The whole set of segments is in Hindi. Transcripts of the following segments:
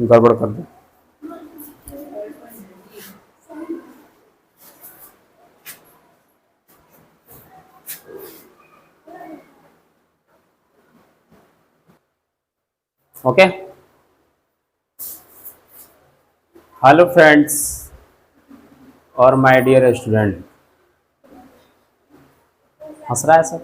गड़बड़ कर दे। ओके, हेलो फ्रेंड्स और माय डियर स्टूडेंट, हंस रहा है सर।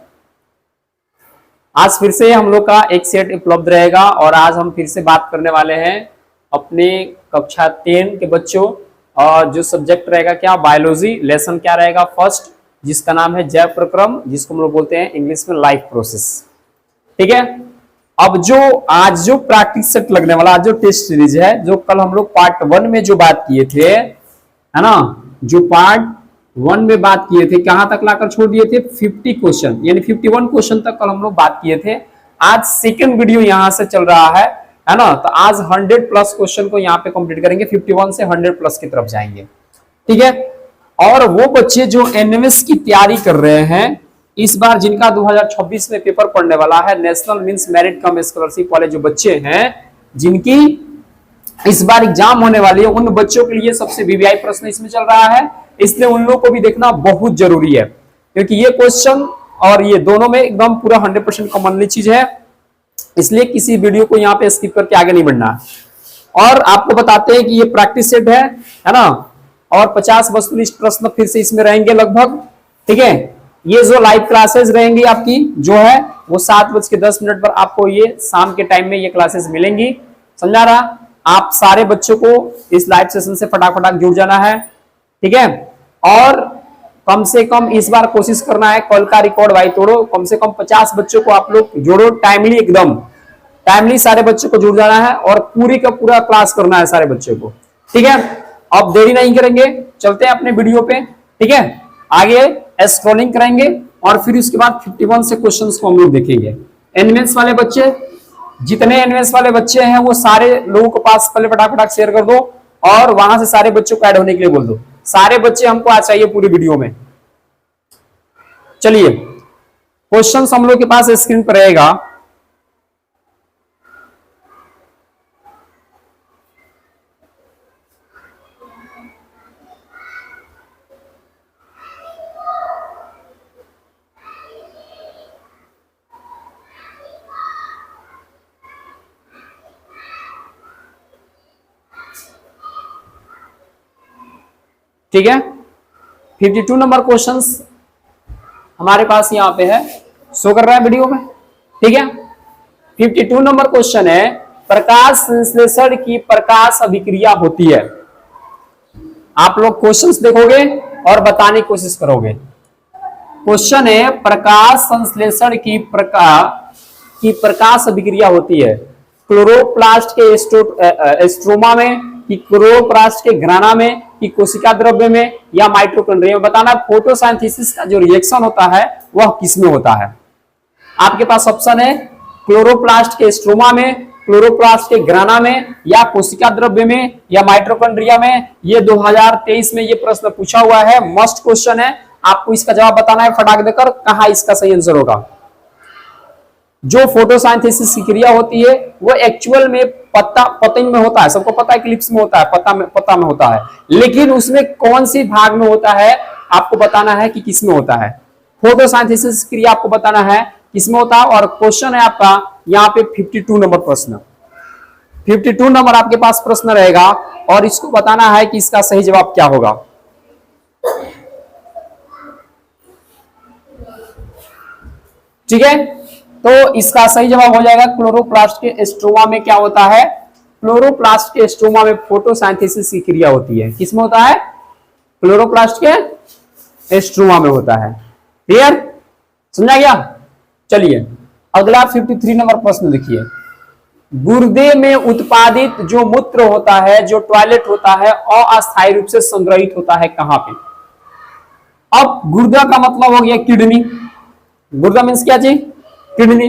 आज फिर से हम लोग का एक सेट उपलब्ध रहेगा और आज हम फिर से बात करने वाले हैं अपने कक्षा 10 के बच्चों, और जो सब्जेक्ट रहेगा क्या, बायोलॉजी। लेसन क्या रहेगा, फर्स्ट, जिसका नाम है जैव प्रक्रम, जिसको हम लोग बोलते हैं इंग्लिश में लाइफ प्रोसेस। ठीक है, अब जो आज जो प्रैक्टिस सेट लगने वाला, आज जो टेस्ट सीरीज है, जो कल हम लोग पार्ट 1 में जो बात किए थे, है ना, जो पार्ट 1 में बात किए थे, कहां तक लाकर छोड़ दिए थे, 50 क्वेश्चन यानी 51 क्वेश्चन तक कल हम लोग बात किए थे। आज सेकंड वीडियो यहां से चल रहा है ना, तो आज 100 प्लस क्वेश्चन को यहाँ पे कंप्लीट करेंगे, 51 से 100 प्लस की तरफ जाएंगे। ठीक है, और वो बच्चे जो एनएमएस की तैयारी कर रहे हैं इस बार, जिनका 2026 में पेपर पढ़ने वाला है, नेशनल मींस मेरिट कम स्कॉलरशिप वाले जो बच्चे हैं, जिनकी इस बार एग्जाम होने वाली है, उन बच्चों के लिए सबसे वीवीआई प्रश्न इसमें चल रहा है, इसलिए उन लोगों को भी देखना बहुत जरूरी है, क्योंकि ये क्वेश्चन और ये दोनों में एकदम पूरा 100% कॉमनली चीज है, इसलिए किसी वीडियो को यहाँ पे स्किप करके आगे नहीं बढ़ना। और आपको बताते हैं कि ये प्रैक्टिस सेट है ना, और 50 वस्तुनिष्ठ प्रश्न फिर से इसमें रहेंगे लगभग। ठीक है, ये जो लाइव क्लासेस रहेंगी आपकी जो है वो 7:10 पर आपको ये शाम के टाइम में ये क्लासेस मिलेंगी, समझा रहा। आप सारे बच्चों को इस लाइव सेशन से फटाफट जुड़ जाना है। ठीक है, और कम से कम इस बार कोशिश करना है, कल का रिकॉर्ड भाई तोड़ो, कम से कम 50 बच्चों को आप लोग जोड़ो, टाइमली, एकदम टाइमली सारे बच्चों को जुड़ जाना है और पूरी का पूरा क्लास करना है सारे बच्चों को। ठीक है, अब देरी नहीं करेंगे, चलते हैं अपने वीडियो पे। ठीक है, आगे स्क्रॉलिंग करेंगे और फिर उसके बाद 51 से क्वेश्चंस को हम लोग देखेंगे। एनएमएस वाले बच्चे, जितने एनएमएस वाले बच्चे हैं वो सारे लोगों के पास पहले फटाफट शेयर कर दो और वहां से सारे बच्चों को ऐड होने के लिए बोल दो। सारे बच्चे हमको आ चाहिए पूरी वीडियो में। चलिए, क्वेश्चंस हम लोग के पास स्क्रीन पर रहेगा। ठीक है, 52 नंबर क्वेश्चंस हमारे पास यहां पे है, शो कर रहा है वीडियो में। ठीक है, 52 नंबर क्वेश्चन है, प्रकाश संश्लेषण की प्रकाश अभिक्रिया होती है। आप लोग क्वेश्चंस देखोगे और बताने की कोशिश करोगे। क्वेश्चन है, प्रकाश संश्लेषण की प्रकाश अभिक्रिया होती है क्लोरोप्लास्ट के स्ट्रोमा में, कि क्लोरोप्लास्ट के घराना में, कि कोशिका द्रव्य में, या माइटोकॉन्ड्रिया में। बताना फोटोसिंथेसिस का जो रिएक्शन होता है वह किसमें होता है। आपके पास ऑप्शन है क्लोरोप्लास्ट के स्ट्रोमा में, क्लोरोप्लास्ट के घराना में, या कोशिका द्रव्य में, या माइटोकॉन्ड्रिया में। ये 2023 में ये प्रश्न पूछा हुआ है, मस्ट क्वेश्चन है, आपको इसका जवाब बताना है फटाक देकर, कहां इसका सही आंसर होगा। जो फोटोसिंथेसिस की क्रिया होती है वो एक्चुअल में पतंग में होता है, सबको पता है, क्लिप्स में होता है, पत्ता में होता है, लेकिन उसमें कौन सी भाग में होता है आपको बताना है कि किसमें होता है। फोटोसिंथेसिस क्रिया आपको बताना है किसमें होता है। और क्वेश्चन है आपका यहाँ पे 52 नंबर प्रश्न, 52 नंबर आपके पास प्रश्न रहेगा और इसको बताना है कि इसका सही जवाब क्या होगा। ठीक है, तो इसका सही जवाब हो जाएगा क्लोरोप्लास्ट के स्ट्रोमा में क्या होता है, क्लोरोप्लास्ट के स्ट्रोमा में फोटोसिंथेसिस की क्रिया होती है। किसमें होता है, क्लोरोप्लास्ट के स्ट्रोमा में होता है। क्लियर, समझा गया। चलिए अगला 53 नंबर प्रश्न देखिए, गुर्दे में उत्पादित जो मूत्र होता है, जो टॉयलेट होता है, अस्थायी रूप से संग्रहित होता है कहां पे। अब गुर्दा का मतलब हो गया किडनी, गुर्दा मीन्स क्या चीज, किडनी।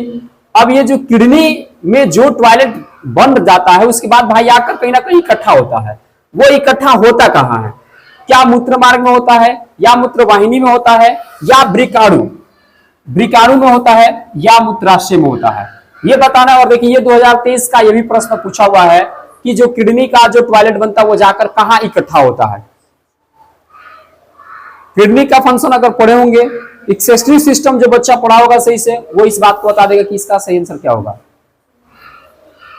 अब ये जो किडनी में जो टॉयलेट बन जाता है उसके बाद भाई आकर कहीं ना कहीं इकट्ठा होता है, वो इकट्ठा होता कहां है, क्या मूत्र मार्ग में होता है, या मूत्र वाहिनी में होता है, या ब्रिकाणु में होता है, या मूत्राशय में होता है, ये बताना है। और देखिए ये 2023 का ये भी प्रश्न पूछा हुआ है, कि जो किडनी का जो टॉयलेट बनता है वो जाकर कहां इकट्ठा होता है। किडनी का फंक्शन अगर पढ़े होंगे, एक्सेक्रीटरी सिस्टम जो बच्चा पढ़ा होगा सही से, वो इस बात को बता देगा कि इसका सही आंसर क्या होगा।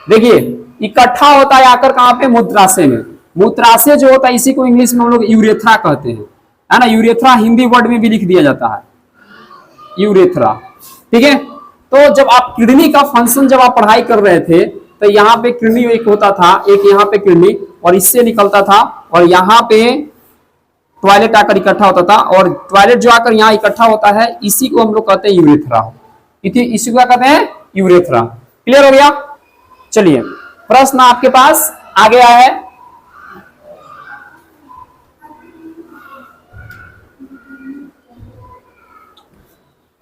देखिए, इकट्ठा होता है आकर कहां पे, मूत्राशय में। मूत्राशय जो होता है इसी को इंग्लिश में हम लोग यूरेथ्रा कहते हैं, है ना। यूरेथ्रा हिंदी वर्ड में भी लिख दिया जाता है, यूरेथ्रा, ठीक है। तो जब आप किडनी का फंक्शन जब आप पढ़ाई कर रहे थे तो यहाँ पे किडनी एक होता था, एक यहाँ पे किडनी, और इससे निकलता था, और यहाँ पे टॉयलेट आकर इकट्ठा होता था, और टॉयलेट जो आकर यहाँ इकट्ठा होता है इसी को हम लोग कहते हैं यूरेथ्रा। इसी को क्या कहते हैं, यूरेथ्रा। क्लियर हो गया। चलिए, प्रश्न आपके पास आ गया है।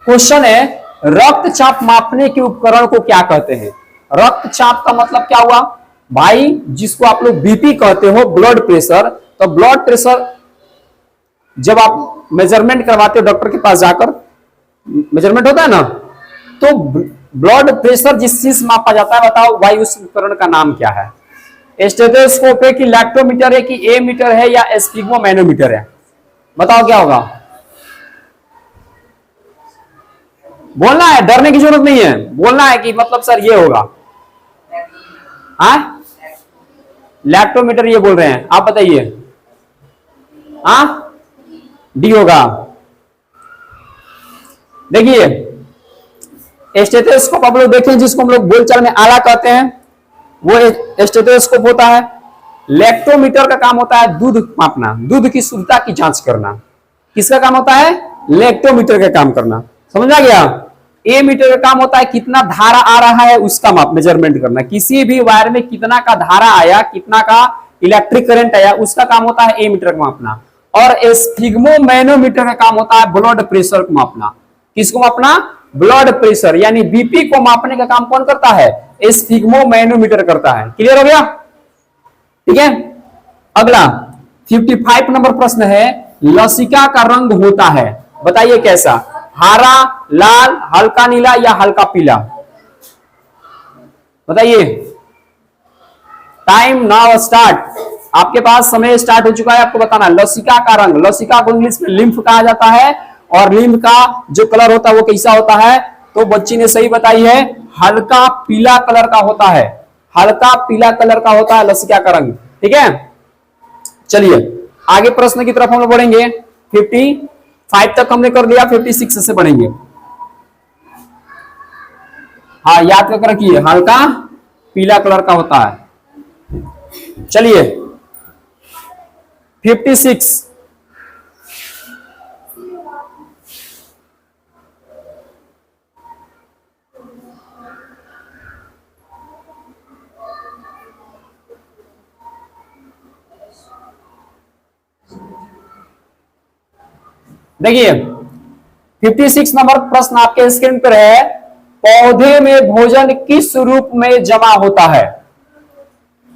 क्वेश्चन है, रक्तचाप मापने के उपकरण को क्या कहते हैं। रक्तचाप का मतलब क्या हुआ भाई, जिसको आप लोग बीपी कहते हो, ब्लड प्रेशर। तो ब्लड प्रेशर जब आप मेजरमेंट करवाते हो डॉक्टर के पास जाकर, मेजरमेंट होता है ना, तो ब्लड प्रेशर जिस चीज मापा जाता है, बताओ भाई उस उपकरण का नाम क्या है। स्टेथोस्कोप है कि लैक्टोमीटर है कि ए मीटर है या स्फिग्मोमैनोमीटर है, बताओ क्या होगा। बोलना है, डरने की जरूरत नहीं है, बोलना है कि मतलब सर ये होगा। हाँ, लैक्टोमीटर ये बोल रहे हैं, आप बताइए। हाँ, डी होगा। देखिए, स्टेथोस्कोप आप लोग देखें, जिसको हम लोग बोलचाल में आला कहते हैं, वो स्टेथोस्कोप होता है। लैक्टोमीटर का काम होता है दूध मापना, दूध की शुद्धता की जांच करना। किसका काम होता है, लैक्टोमीटर का काम करना, समझ आ गया। ए मीटर का काम होता है कितना धारा आ रहा है उसका माप, मेजरमेंट करना। किसी भी वायर में कितना का धारा आया, कितना का इलेक्ट्रिक करंट आया, उसका काम होता है ए मीटर का मापना। और स्फिग्मोमैनोमीटर का काम होता है ब्लड प्रेशर को मापना। किसको मापना, ब्लड प्रेशर, यानी बीपी को मापने का काम कौन करता है, स्फिग्मोमैनोमीटर करता है। क्लियर हो गया, ठीक है। अगला 55 नंबर प्रश्न है, लसिका का रंग होता है, बताइए कैसा, हरा, लाल, हल्का नीला या हल्का पीला, बताइए। टाइम नाउ स्टार्ट, आपके पास समय स्टार्ट हो चुका है, आपको बताना। लसिका का रंग, लसिका को इंग्लिश में लिम्फ कहा जाता है, और लिम्फ का जो कलर होता है वो कैसा होता है, तो बच्ची ने सही बताई है, हल्का पीला कलर का होता है, हल्का पीला कलर का होता है लसिका का रंग, ठीक है। चलिए आगे प्रश्न की तरफ हम लोग बढ़ेंगे। 55 तक हमने कर लिया, 56 से बढ़ेंगे। हाँ, याद करके रखिए, हल्का पीला कलर का होता है। चलिए 56, देखिए 56 नंबर प्रश्न आपके स्क्रीन पर है, पौधे में भोजन किस रूप में जमा होता है,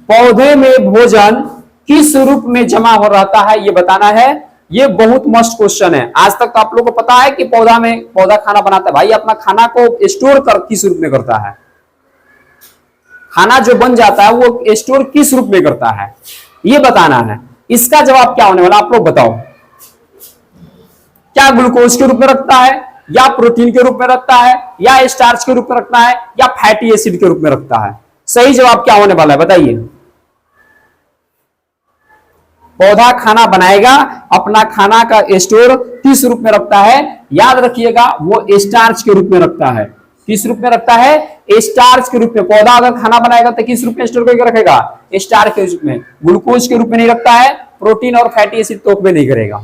पौधे में भोजन किस रूप में जमा हो रहता है ये बताना है। ये बहुत मस्त क्वेश्चन है। आज तक तो आप लोगों को पता है कि पौधा खाना बनाता है, भाई अपना खाना को स्टोर कर किस रूप में करता है, खाना जो बन जाता है वो स्टोर किस रूप में करता है, ये बताना है। इसका जवाब क्या होने वाला आप लोग बताओ। क्या ग्लूकोज के रूप में रखता है, या प्रोटीन के रूप में रखता है, या स्टार्च के रूप में रखता है, या फैटी एसिड के रूप में रखता है, सही जवाब क्या होने वाला है बताइए। पौधा खाना बनाएगा, अपना खाना का स्टोर किस रूप में रखता है, याद रखिएगा वो स्टार्च के रूप में रखता है। किस रूप में रखता है, स्टार्च के रूप में। पौधा अगर खाना बनाएगा तो किस रूप में स्टोर करके रखेगा, स्टार्च के रूप में, ग्लूकोज के रूप में नहीं रखता है, प्रोटीन और फैटी एसिड तो में नहीं करेगा।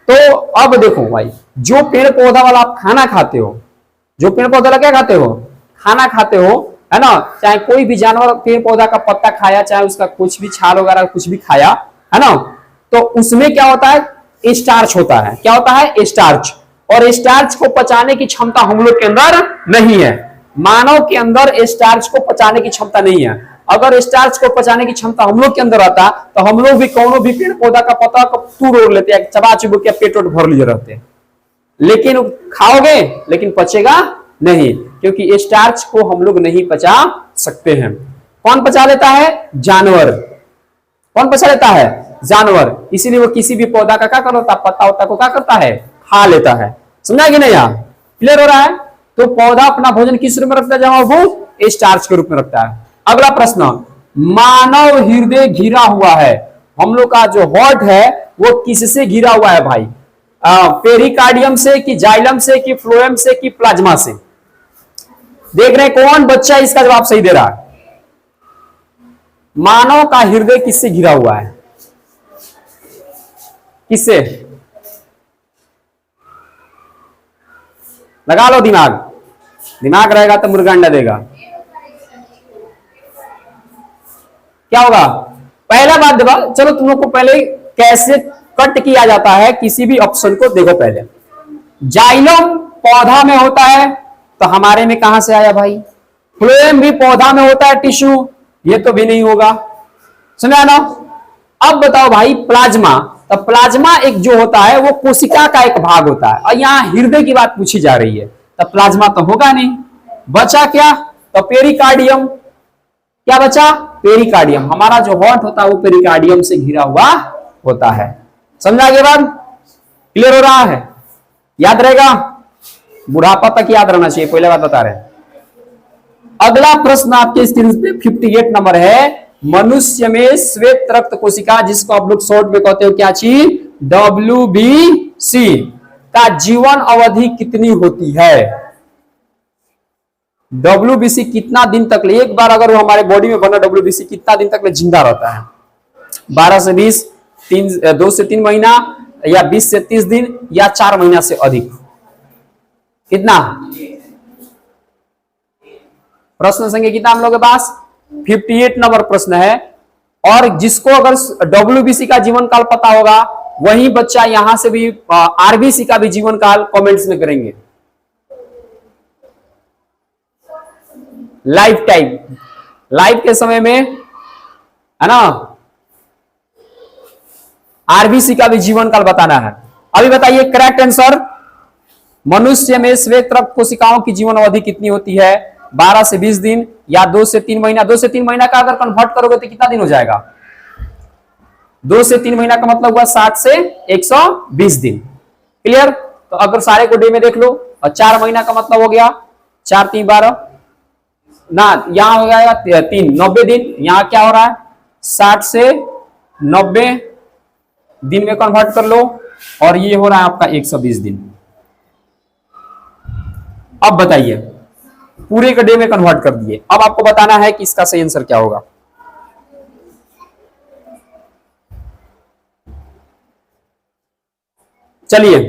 तो अब देखो भाई, जो पेड़ पौधा वाला आप खाना खाते हो, जो पेड़ पौधा वाला क्या खाते हो, खाना खाते हो, है ना, चाहे कोई भी जानवर पेड़ पौधा का पत्ता खाया, चाहे उसका कुछ भी छाल वगैरह कुछ भी खाया, है ना, तो उसमें क्या होता है, स्टार्च होता है। क्या होता है, स्टार्च। और स्टार्च को पचाने की क्षमता हम लोग के अंदर नहीं है, मानव के अंदर स्टार्च को पचाने की क्षमता नहीं है। अगर स्टार्च को पचाने की क्षमता हम लोग के अंदर आता तो हम लोग भी कोनो भी पेड़ पौधा का पत्ता तूड़ ओढ़ लेते हैं, चबा चुबो के पेट भर लिए रहते, लेकिन खाओगे लेकिन पचेगा नहीं, क्योंकि स्टार्च को हम लोग नहीं पचा सकते हैं। कौन पचा लेता है? जानवर। कौन पचा लेता है? जानवर। इसीलिए वो किसी भी पौधा का क्या करता है? पत्ता उत्ता को क्या करता है? खा लेता है। समझा कि नहीं? यहाँ क्लियर हो रहा है? तो पौधा अपना भोजन किस रूप में रखता है जमा वो? स्टार्च के रूप में रखता है। अगला प्रश्न, मानव हृदय घिरा हुआ है, हम लोग का जो हार्ट है वो किससे घिरा हुआ है भाई? पेरिकार्डियम से कि जाइलम से कि फ्लोएम से कि प्लाज्मा से? देख रहे हैं कौन बच्चा इसका जवाब सही दे रहा है? मानव का हृदय किससे घिरा हुआ है? किससे? लगा लो दिमाग, दिमाग रहेगा तो मुर्गा अंडा देगा। क्या होगा? पहला बात दबा, चलो तुम लोग को पहले कैसे कट किया जाता है किसी भी ऑप्शन को देखो। पहले जाइलम पौधा में होता है, तो हमारे में कहां से आया भाई? फ्लोएम भी पौधा में होता है, टिश्यू, ये तो भी नहीं होगा। सुना ना? अब बताओ भाई प्लाज्मा, तो प्लाज्मा एक जो होता है वो कोशिका का एक भाग होता है, और यहाँ हृदय की बात पूछी जा रही है, तो प्लाज्मा तो होगा नहीं। बचा क्या? तो पेरिकार्डियम। क्या बचा? पेरिकार्डियम। हमारा जो हार्ट होता है वो पेरिकार्डियम से घिरा हुआ होता है। समझा के बाद? क्लियर हो रहा है? याद रहेगा? बुढ़ापा तक याद रहना चाहिए, पहले बात बता रहे हैं। अगला प्रश्न आपके स्क्रीन पे 58 नंबर है, मनुष्य में श्वेत रक्त कोशिका, जिसको आप लोग शॉर्ट में कहते हो क्या चीज? WBC का जीवन अवधि कितनी होती है? WBC कितना दिन तक ले, एक बार अगर वो हमारे बॉडी में बना WBC कितना दिन तक ले जिंदा रहता है? 12 से 20, 2 से 3 महीना, या 20 से 30 दिन, या 4 महीना से अधिक? कितना? प्रश्न संख्या कितना हम लोग के पास? 58 नंबर प्रश्न है। और जिसको अगर WBC का जीवन काल पता होगा वही बच्चा यहां से भी RBC का भी जीवन काल कमेंट्स में करेंगे। लाइफ टाइम, लाइफ के समय में, है ना, RBC का भी जीवन काल बताना है। अभी बताइए करेक्ट आंसर, मनुष्य में श्वेत रक्त कोशिकाओं की जीवन अवधि कितनी होती है? 12 से 20 दिन, या 2 से 3 महीना? 2 से 3 महीना का अगर कन्वर्ट करोगे तो कितना दिन हो जाएगा? 2 से 3 महीना का मतलब हुआ 60 से 120 दिन। क्लियर? तो अगर सारे को डे में देख लो, और 4 महीना का मतलब हो गया 4 3 12 ना, यहां हो जाएगा 3 90 दिन। यहां क्या हो रहा है? 60 से 90 दिन में कन्वर्ट कर लो, और ये हो रहा है आपका 120 दिन। अब बताइए, पूरे का डे में कन्वर्ट कर दिए, अब आपको बताना है कि इसका सही आंसर क्या होगा। चलिए,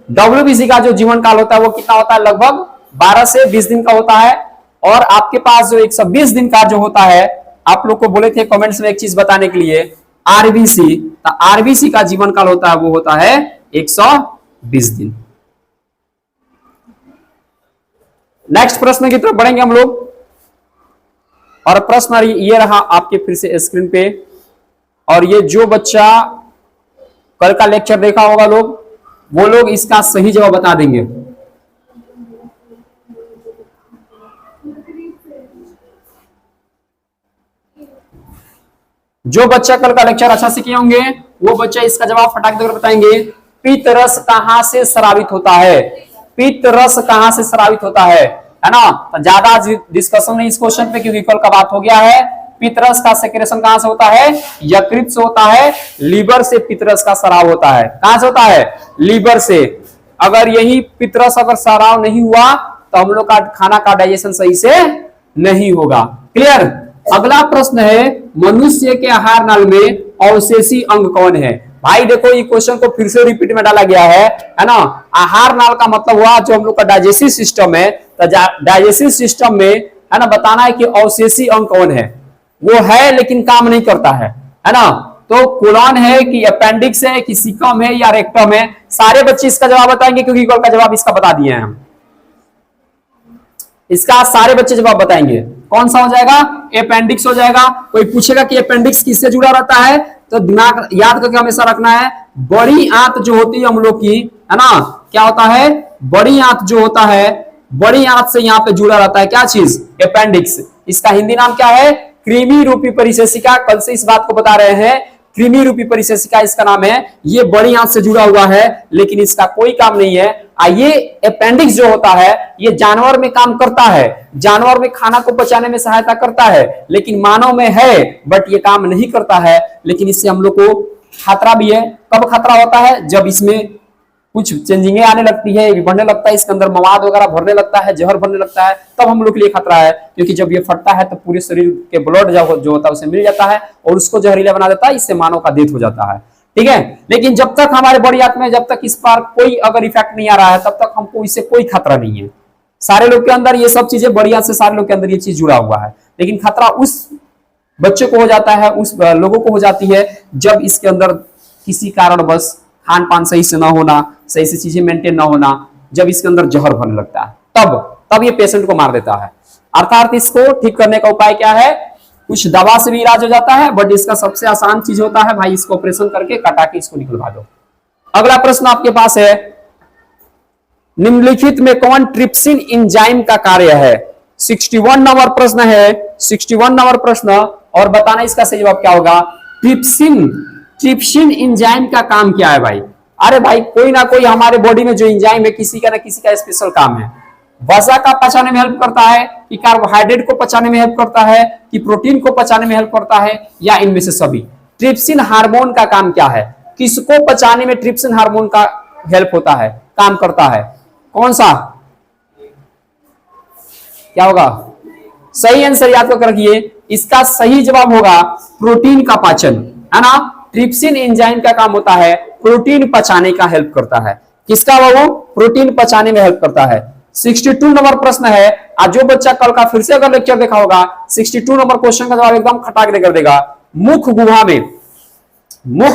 WBC का जो जीवन काल होता है वो कितना होता है? लगभग 12 से 20 दिन का होता है। और आपके पास जो 120 दिन का जो होता है, आप लोग को बोले थे कमेंट्स में एक चीज बताने के लिए, RBC, तो RBC का जीवन काल होता है वो होता है 120 दिन। नेक्स्ट प्रश्न की तरफ बढ़ेंगे हम लोग, और प्रश्न ये रहा आपके फिर से स्क्रीन पे। और ये जो बच्चा कल का लेक्चर देखा होगा लोग, वो लोग इसका सही जवाब बता देंगे। जो बच्चा कल का लेक्चर अच्छा से किए होंगे वो बच्चा इसका जवाब फटाक देकर बताएंगे। पित्त रस कहां से स्रावित होता है? पित्त रस कहां से स्रावित होता है ना? तो ज्यादा डिस्कशन नहीं इस क्वेश्चन पे, क्योंकि कल का बात हो गया है। पित्त रस का सेक्रेशन कहां से होता है? यकृत से होता है। लीवर से पित्त रस का स्राव होता है। कहां से होता है? लीवर से। अगर यही पित्त रस अगर स्राव नहीं हुआ तो हम लोग का खाना का डाइजेशन सही से नहीं होगा। क्लियर? अगला प्रश्न है, मनुष्य के आहार नाल में अवशेषी अंग कौन है? भाई देखो, ये क्वेश्चन को फिर से रिपीट में डाला गया है ना। आहार नाल का मतलब हुआ जो हम लोग का डाइजेस्टिव सिस्टम है, तो डाइजेस्टिव सिस्टम में है ना बताना है कि अवशेषी अंग कौन है। वो है लेकिन काम नहीं करता है ना। तो कोलन है कि अपेंडिक्स है कि सीकम है या रेक्टम है? सारे बच्चे इसका जवाब बताएंगे, क्योंकि कल का जवाब इसका बता दिए हैं हम। इसका सारे बच्चे जवाब बताएंगे। कौन सा हो जाएगा? अपेंडिक्स हो जाएगा। कोई पूछेगा कि अपेंडिक्स किससे जुड़ा रहता है, तो दिमाग याद करके हमेशा रखना है, बड़ी आंत जो होती है हम लोग की, है ना, क्या होता है? बड़ी आंत जो होता है बड़ी आंत से यहाँ पे जुड़ा रहता है क्या चीज, अपेंडिक्स। इसका हिंदी नाम क्या है, कृमि रूपी परिशेषिका। कल से इस बात को बता रहे हैं, कृमि रूपी परिशेषिका इसका नाम है। ये बड़ी आंत से जुड़ा हुआ है, लेकिन इसका कोई काम नहीं है। ये अपेंडिक्स जो होता है ये जानवर में काम करता है, जानवर में खाना को पचाने में सहायता करता है, लेकिन मानव में है बट ये काम नहीं करता है। लेकिन इससे हम लोग को खतरा भी है। कब खतरा होता है, जब इसमें कुछ चेंजिंग आने लगती है, बढ़ने लगता है, इसके अंदर मवाद वगैरह भरने लगता है, जहर भरने लगता है, तब हम लोग के लिए खतरा है। क्योंकि जब ये फटता है तो पूरे शरीर के ब्लड जो होता है उसे मिल जाता है और उसको जहरीला बना देता है, इससे मानव का डेथ हो जाता है। ठीक है, लेकिन जब तक हमारे बॉडी में जब तक इस पर कोई अगर इफेक्ट नहीं आ रहा है तब तक हमको इससे कोई खतरा नहीं है। सारे लोग के अंदर ये सब चीजें बढ़िया से, सारे लोग के अंदर ये चीज जुड़ा हुआ है। लेकिन खतरा उस बच्चे को हो जाता है, उस लोगों को हो जाती है जब इसके अंदर किसी कारणवश खान पान सही से ना होना, सही से चीजें मेंटेन ना होना, जब इसके अंदर जहर भरने लगता है तब ये पेशेंट को मार देता है। अर्थात इसको ठीक करने का उपाय क्या है, कुछ दवा से भी इलाज हो जाता है, बट इसका सबसे आसान चीज होता है भाई इसको ऑपरेशन करके कटा के इसको निकलवा दो। अगला प्रश्न आपके पास है, निम्नलिखित में कौन ट्रिप्सिन एंजाइम का कार्य है। 61 नंबर प्रश्न है, 61 नंबर प्रश्न, और बताना इसका सही जवाब क्या होगा। ट्रिप्सिन एंजाइम का काम क्या है भाई। अरे भाई कोई ना कोई हमारे बॉडी में जो एंजाइम है किसी का ना किसी का स्पेशल काम है। वसा का पचाने में हेल्प करता है, कि कार्बोहाइड्रेट को पचाने में हेल्प करता है, कि प्रोटीन को पचाने में हेल्प करता है, या इनमें से सभी। ट्रिप्सिन हार्मोन का काम क्या है, किसको पचाने में ट्रिप्सिन हार्मोन का हेल्प होता है, काम करता है, कौन सा, क्या होगा। सही आंसर याद कर रखिए, इसका सही जवाब होगा प्रोटीन का पाचन, है ना। ट्रिप्सिन एंजाइम का काम होता है प्रोटीन पचाने का हेल्प करता है। किसका वो, प्रोटीन पचाने में हेल्प करता है। 62 नंबर प्रश्न है, आज जो बच्चा कल का फिर से अगर लेक्चर देखा होगा 62 नंबर क्वेश्चन का जवाब एकदम खटाक देकर देगा। मुख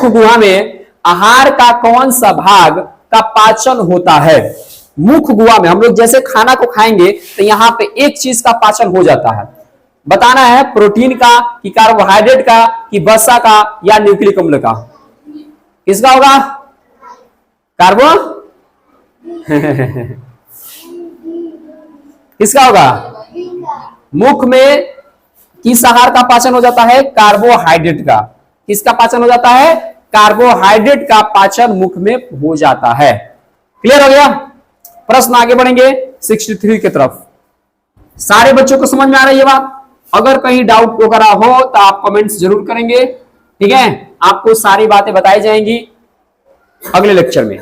गुहा में आहार का कौन सा भाग का पाचन होता है। मुख गुहा में हम लोग जैसे खाना को खाएंगे तो यहाँ पे एक चीज का पाचन हो जाता है, बताना है प्रोटीन का, कि कार्बोहाइड्रेट का, कि वसा का, या न्यूक्लिक अम्ल का। किसका होगा, कार्बो किसका होगा, मुख में किस आहार का पाचन हो जाता है, कार्बोहाइड्रेट का। किसका पाचन हो जाता है, कार्बोहाइड्रेट का पाचन मुख में हो जाता है। क्लियर हो गया। प्रश्न आगे बढ़ेंगे 63 की तरफ। सारे बच्चों को समझ में आ रही है बात। अगर कहीं डाउट वगैरह हो तो आप कमेंट्स जरूर करेंगे, ठीक है। आपको सारी बातें बताई जाएंगी अगले लेक्चर में।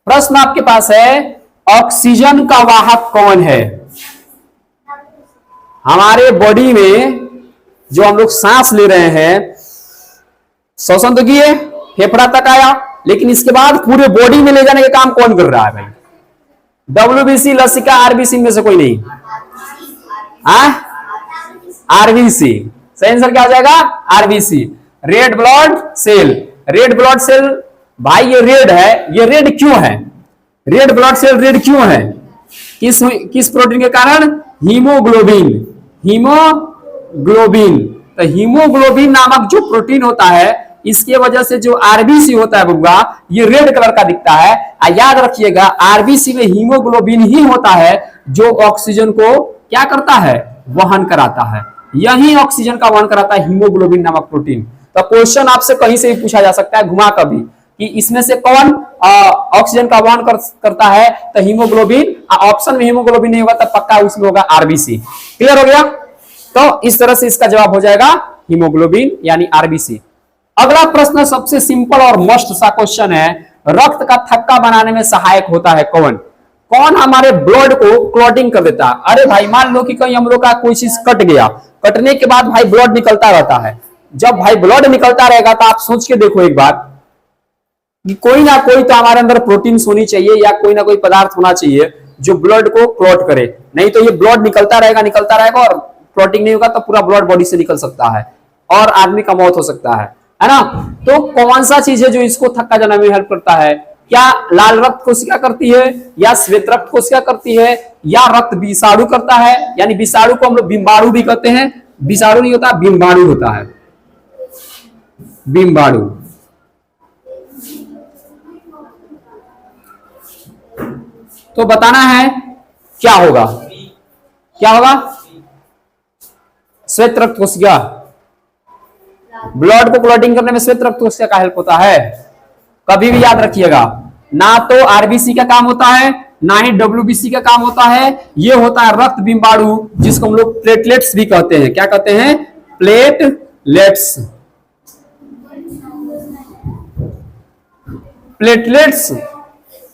प्रश्न आपके पास है, ऑक्सीजन का वाहक कौन है। हमारे बॉडी में जो हम लोग सांस ले रहे हैं, श्वसन तो किए, फेफड़ा तक आया, लेकिन इसके बाद पूरे बॉडी में ले जाने का काम कौन कर रहा है भाई। डब्ल्यूबीसी, लसिका, आरबीसी में से कोई नहीं, आरबीसी। सही आंसर क्या हो जाएगा, RBC, red blood cell. Red blood cell भाई ये रेड है, ये रेड क्यों है, रेड ब्लड सेल रेड क्यों है, किस प्रोटीन के कारण, हीमोग्लोबिन। तो हीमोग्लोबिन नामक जो प्रोटीन होता है इसके वजह से जो आरबीसी होता है बबुआ, ये रेड कलर का दिखता है। याद रखिएगा आरबीसी में हीमोग्लोबिन ही होता है जो ऑक्सीजन को क्या करता है, वहन कराता है। यही ऑक्सीजन का वहन कराता है हीमोग्लोबिन नामक प्रोटीन। तो क्वेश्चन आपसे कहीं से भी पूछा जा सकता है घुमा कभी, कि इसमें से कौन ऑक्सीजन का वहन करता है, तो हीमोग्लोबिन। ऑप्शन में हीमोग्लोबिन नहीं होगा तो पक्का उसमें होगा आरबीसी। क्लियर हो गया। तो इस तरह से इसका जवाब हो जाएगा हीमोग्लोबिन यानी आरबीसी। अगला प्रश्न सबसे सिंपल और मस्ट सा क्वेश्चन है, रक्त का थक्का बनाने में सहायक होता है कौन। कौन हमारे ब्लड को क्लॉटिंग कर देता है। अरे भाई मान लो कि कहीं हम लोग का कोई चीज कट गया, कटने के बाद भाई ब्लड निकलता रहता है। जब भाई ब्लड निकलता रहेगा तो आप सोच के देखो एक बार, कि कोई ना कोई तो हमारे अंदर प्रोटीन होनी चाहिए या कोई ना कोई पदार्थ होना चाहिए जो ब्लड को क्लॉट करे। नहीं तो ये ब्लड निकलता रहेगा और क्लॉटिंग नहीं होगा तो पूरा ब्लड बॉडी से निकल सकता है और आदमी का मौत हो सकता है ना। तो कौन सा चीज है जो इसको थक्का जाने में हेल्प करता है। क्या लाल रक्त कोशिका करती है, या श्वेत रक्त कोशिका करती है, या रक्त विषाणु करता है। यानी विषाणु को हम लोग बिम्बाणु भी कहते हैं। विषाणु नहीं होता, बिम्बाणु होता है, बिम्बाणु। तो बताना है क्या होगा, क्या होगा? श्वेत रक्त कोशिका। ब्लड को क्लॉटिंग करने में श्वेत रक्त कोशिका का हेल्प होता है। कभी भी याद रखिएगा, ना तो आरबीसी का काम होता है, ना ही डब्ल्यूबीसी का काम होता है। ये होता है रक्त बिंबाणु, जिसको हम लोग प्लेटलेट्स भी कहते हैं। क्या कहते हैं? प्लेटलेट्स। प्लेटलेट्स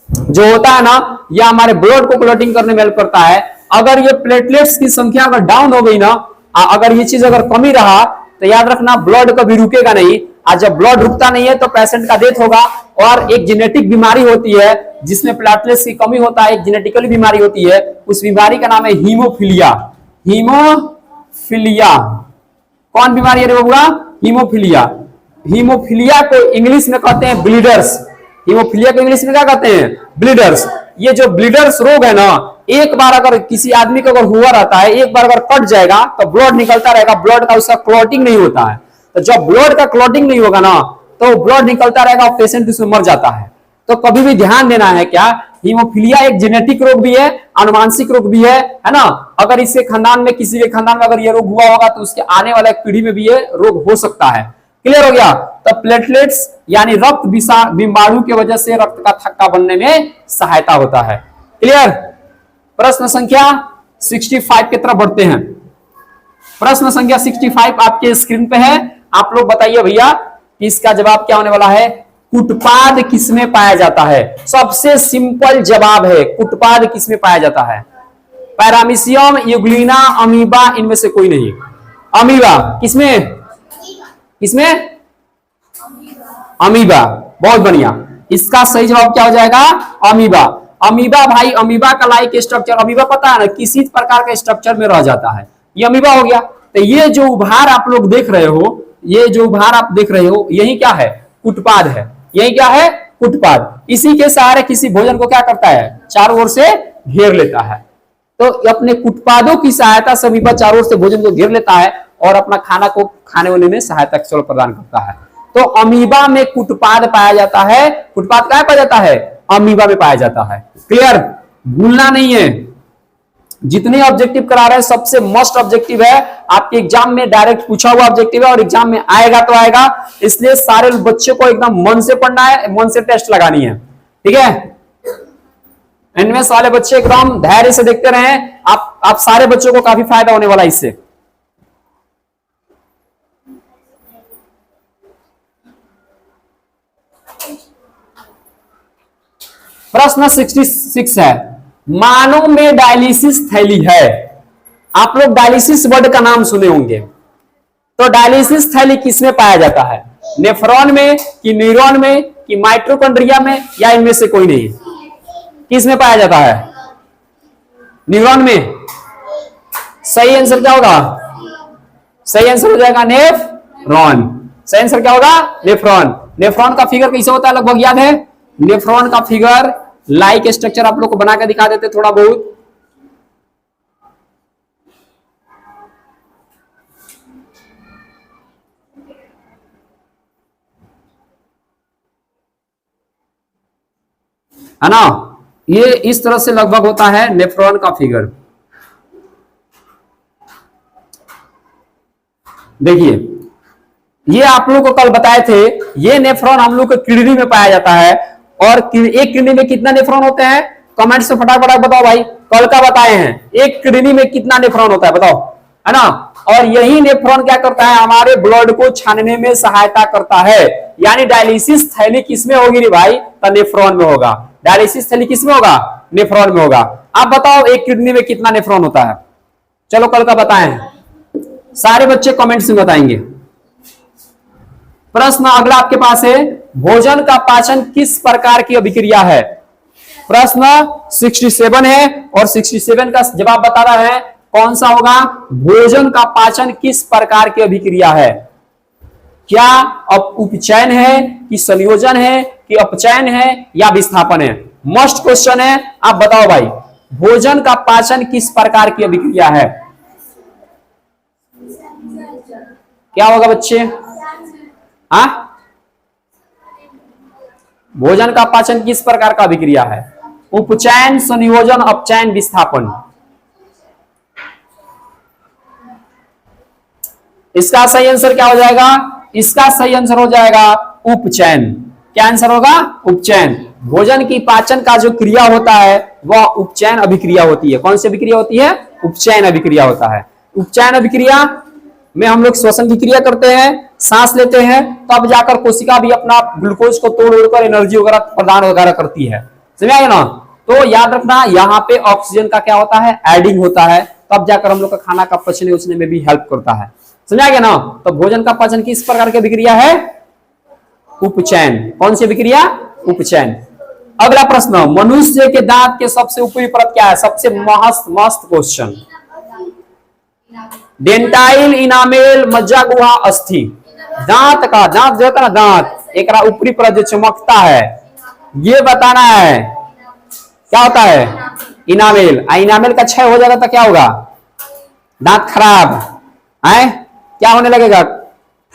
जो होता है ना, यह हमारे ब्लड को क्लॉटिंग करने में हेल्प करता है। अगर ये प्लेटलेट्स की संख्या अगर डाउन हो गई ना, अगर ये चीज अगर कमी रहा, तो याद रखना ब्लड कभी रुकेगा नहीं। आज जब ब्लड रुकता नहीं है तो पेशेंट का डेथ होगा। और एक जेनेटिक बीमारी होती है जिसमें प्लेटलेट्स की कमी होता है, एक जेनेटिकली बीमारी होती है। उस बीमारी का नाम है हीमोफीलिया। हीमोफीलिया कौन बीमारी है रे बबुआ? हीमोफीलिया। हीमोफीलिया को इंग्लिश में कहते हैं ब्लीडर्स। हीमोफीलिया को इंग्लिश में क्या कहते हैं? ब्लीडर्स। ये जो ब्लीडर्स रोग है ना, एक बार अगर किसी आदमी को अगर हुआ रहता है, एक बार अगर कट जाएगा तो ब्लड निकलता रहेगा, ब्लड का उसका क्लॉटिंग नहीं होता है। तो जब ब्लड का क्लॉटिंग नहीं होगा ना, तो ब्लड निकलता रहेगा और पेशेंट उसमें मर जाता है। तो कभी भी ध्यान देना है क्या, हीमोफीलिया एक जेनेटिक रोग भी है, आनुवांशिक रोग भी है ना। अगर इसके खानदान में, किसी के खानदान में अगर ये रोग हुआ होगा तो उसके आने वाले पीढ़ी में भी ये रोग हो सकता है। क्लियर हो गया? तो प्लेटलेट्स यानी रक्त बिंबाणु की वजह से रक्त का थक्का बनने में सहायता होता है। क्लियर? प्रश्न संख्या 65 की तरफ बढ़ते हैं। प्रश्न संख्या 65 आपके स्क्रीन पे है। आप लोग बताइए भैया कि इसका जवाब क्या होने वाला है? कुटपाद किसमें पाया जाता है? सबसे सिंपल जवाब है, कुटपाद किसमें पाया जाता है? पैरामीशियम, यूग्लिना, अमीबा, इनमें से कोई नहीं। अमीबा किसमें? किसमें? अमीबा। बहुत बढ़िया। इसका सही जवाब क्या हो जाएगा? अमीबा। अमीबा भाई, अमीबा का लाइक स्ट्रक्चर, अमीबा पता है ना, किसी प्रकार का स्ट्रक्चर में रह जाता है, ये अमीबा हो गया। तो ये जो उभार आप लोग देख रहे हो, ये जो उभार आप देख रहे हो, यही क्या है? कुटपाद है। यही क्या है? कुटपाद। इसी के सहारे किसी भोजन को क्या करता है? चारों ओर से घेर लेता है। तो अपने कुटपादों की सहायता से अमीबा चारों ओर से भोजन को घेर लेता है और अपना खाना को खाने वाने में सहायता प्रदान करता है। तो अमीबा में कुटपाद पाया जाता है। कुटपाद क्या पाया जाता है? अमीबा में पाया जाता है। क्लियर? भूलना नहीं है। जितने ऑब्जेक्टिव करा रहे हैं सबसे मस्ट ऑब्जेक्टिव है, आपके एग्जाम में डायरेक्ट पूछा हुआ ऑब्जेक्टिव है और एग्जाम में आएगा तो आएगा। इसलिए सारे बच्चे को एकदम मन से पढ़ना है, मन से टेस्ट लगानी है। ठीक है? एनएमएस वाले बच्चे एकदम धैर्य से देखते रहे। आप सारे बच्चों को काफी फायदा होने वाला है इससे। प्रश्न 66 है, मानव में डायलिसिस थैली है। आप लोग डायलिसिस वर्ड का नाम सुने होंगे। तो डायलिसिस थैली किसमें पाया जाता है? नेफ्रॉन में कि न्यूरॉन में कि माइटोकॉन्ड्रिया में, या इनमें से कोई नहीं? किसमें पाया जाता है? न्यूरॉन में। सही आंसर क्या होगा? सही आंसर हो जाएगा नेफ्रॉन। सही आंसर क्या होगा? नेफ्रॉन। नेफ्रॉन का फिगर कैसे होता है लगभग याद है? नेफ्रॉन का फिगर लाइक स्ट्रक्चर आप लोग को बना के दिखा देते थोड़ा बहुत। है ना? ये इस तरह से लगभग होता है नेफ्रॉन का फिगर। देखिए, ये आप लोग को कल बताए थे, ये नेफ्रॉन हम लोग को किडनी में पाया जाता है। और एक किडनी में कितना नेफ्रॉन होते हैं? कमेंट से फटाफट बताओ भाई। कल का बताए हैं, एक किडनी में कितना नेफ्रॉन होता है बताओ, है ना? और यही नेफ्रॉन क्या करता है? हमारे ब्लड को छानने में सहायता करता है। यानी डायलिसिस थैली किसमें होगी रे भाई? तो नेफ्रॉन में होगा। डायलिसिस थैली किसमें होगा? नेफ्रॉन में होगा। आप बताओ एक किडनी में कितना नेफ्रॉन होता है? चलो कल का बताएं, सारे बच्चे कमेंट्स में बताएंगे। प्रश्न अगला आपके पास है, भोजन का पाचन किस प्रकार की अभिक्रिया है? प्रश्न 67 है और 67 का जवाब बता रहा है कौन सा होगा? भोजन का पाचन किस प्रकार की अभिक्रिया है? क्या उपचयन है कि संयोजन है कि अपचयन है या विस्थापन है? मस्ट क्वेश्चन है, आप बताओ भाई, भोजन का पाचन किस प्रकार की अभिक्रिया है? क्या होगा बच्चे? हाँ, भोजन का पाचन किस प्रकार का अभिक्रिया है? उपचयन, संयोजन, अपचयन, विस्थापन। इसका सही आंसर क्या हो जाएगा? इसका सही आंसर हो जाएगा उपचयन। क्या आंसर होगा? उपचयन। भोजन की पाचन का जो क्रिया होता है वह उपचयन अभिक्रिया होती है। कौन सी अभिक्रिया होती है? उपचयन अभिक्रिया होता है। उपचयन अभिक्रिया में हम लोग श्वसन की क्रिया करते हैं, सांस लेते हैं, तब जाकर कोशिका भी अपना ग्लूकोज को तोड़ उड़कर एनर्जी वगैरह प्रदान वगैरह करती है। समझ ना? तो याद रखना यहाँ पे ऑक्सीजन का क्या होता है? एडिंग होता है, तब जाकर हम लोग का खाना का पचने उचने में भी हेल्प करता है। समझा गया ना? तो भोजन का पाचन किस प्रकार की अभिक्रिया है? उपचयन। कौन सी अभिक्रिया? उपचयन। अगला प्रश्न, मनुष्य के दांत के सबसे ऊपरी परत क्या है? सबसे मस्त क्वेश्चन। डेंटाइल, इनामेल, मज्जा गुहा, अस्थि। दांत का, दांत जो होता है ना, दांत एक ऊपरी परत जो चमकता है, ये बताना है क्या होता है? इनामेल। इनामेल का क्षय हो जाएगा तो क्या होगा? दांत खराब है। क्या होने लगेगा?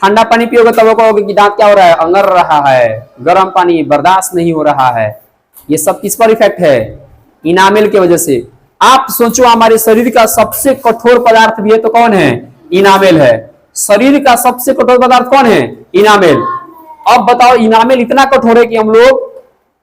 ठंडा पानी पियोगे तब कहोगे कि दांत क्या हो रहा है? अंगर रहा है, गर्म पानी बर्दाश्त नहीं हो रहा है। ये सब किस पर इफेक्ट है? इनामेल की वजह से। आप सोचो हमारे शरीर का सबसे कठोर पदार्थ भी है तो कौन है? इनामेल है। शरीर का सबसे कठोर पदार्थ कौन है? इनामेल। अब बताओ, इनामेल इतना कठोर है कि हम लोग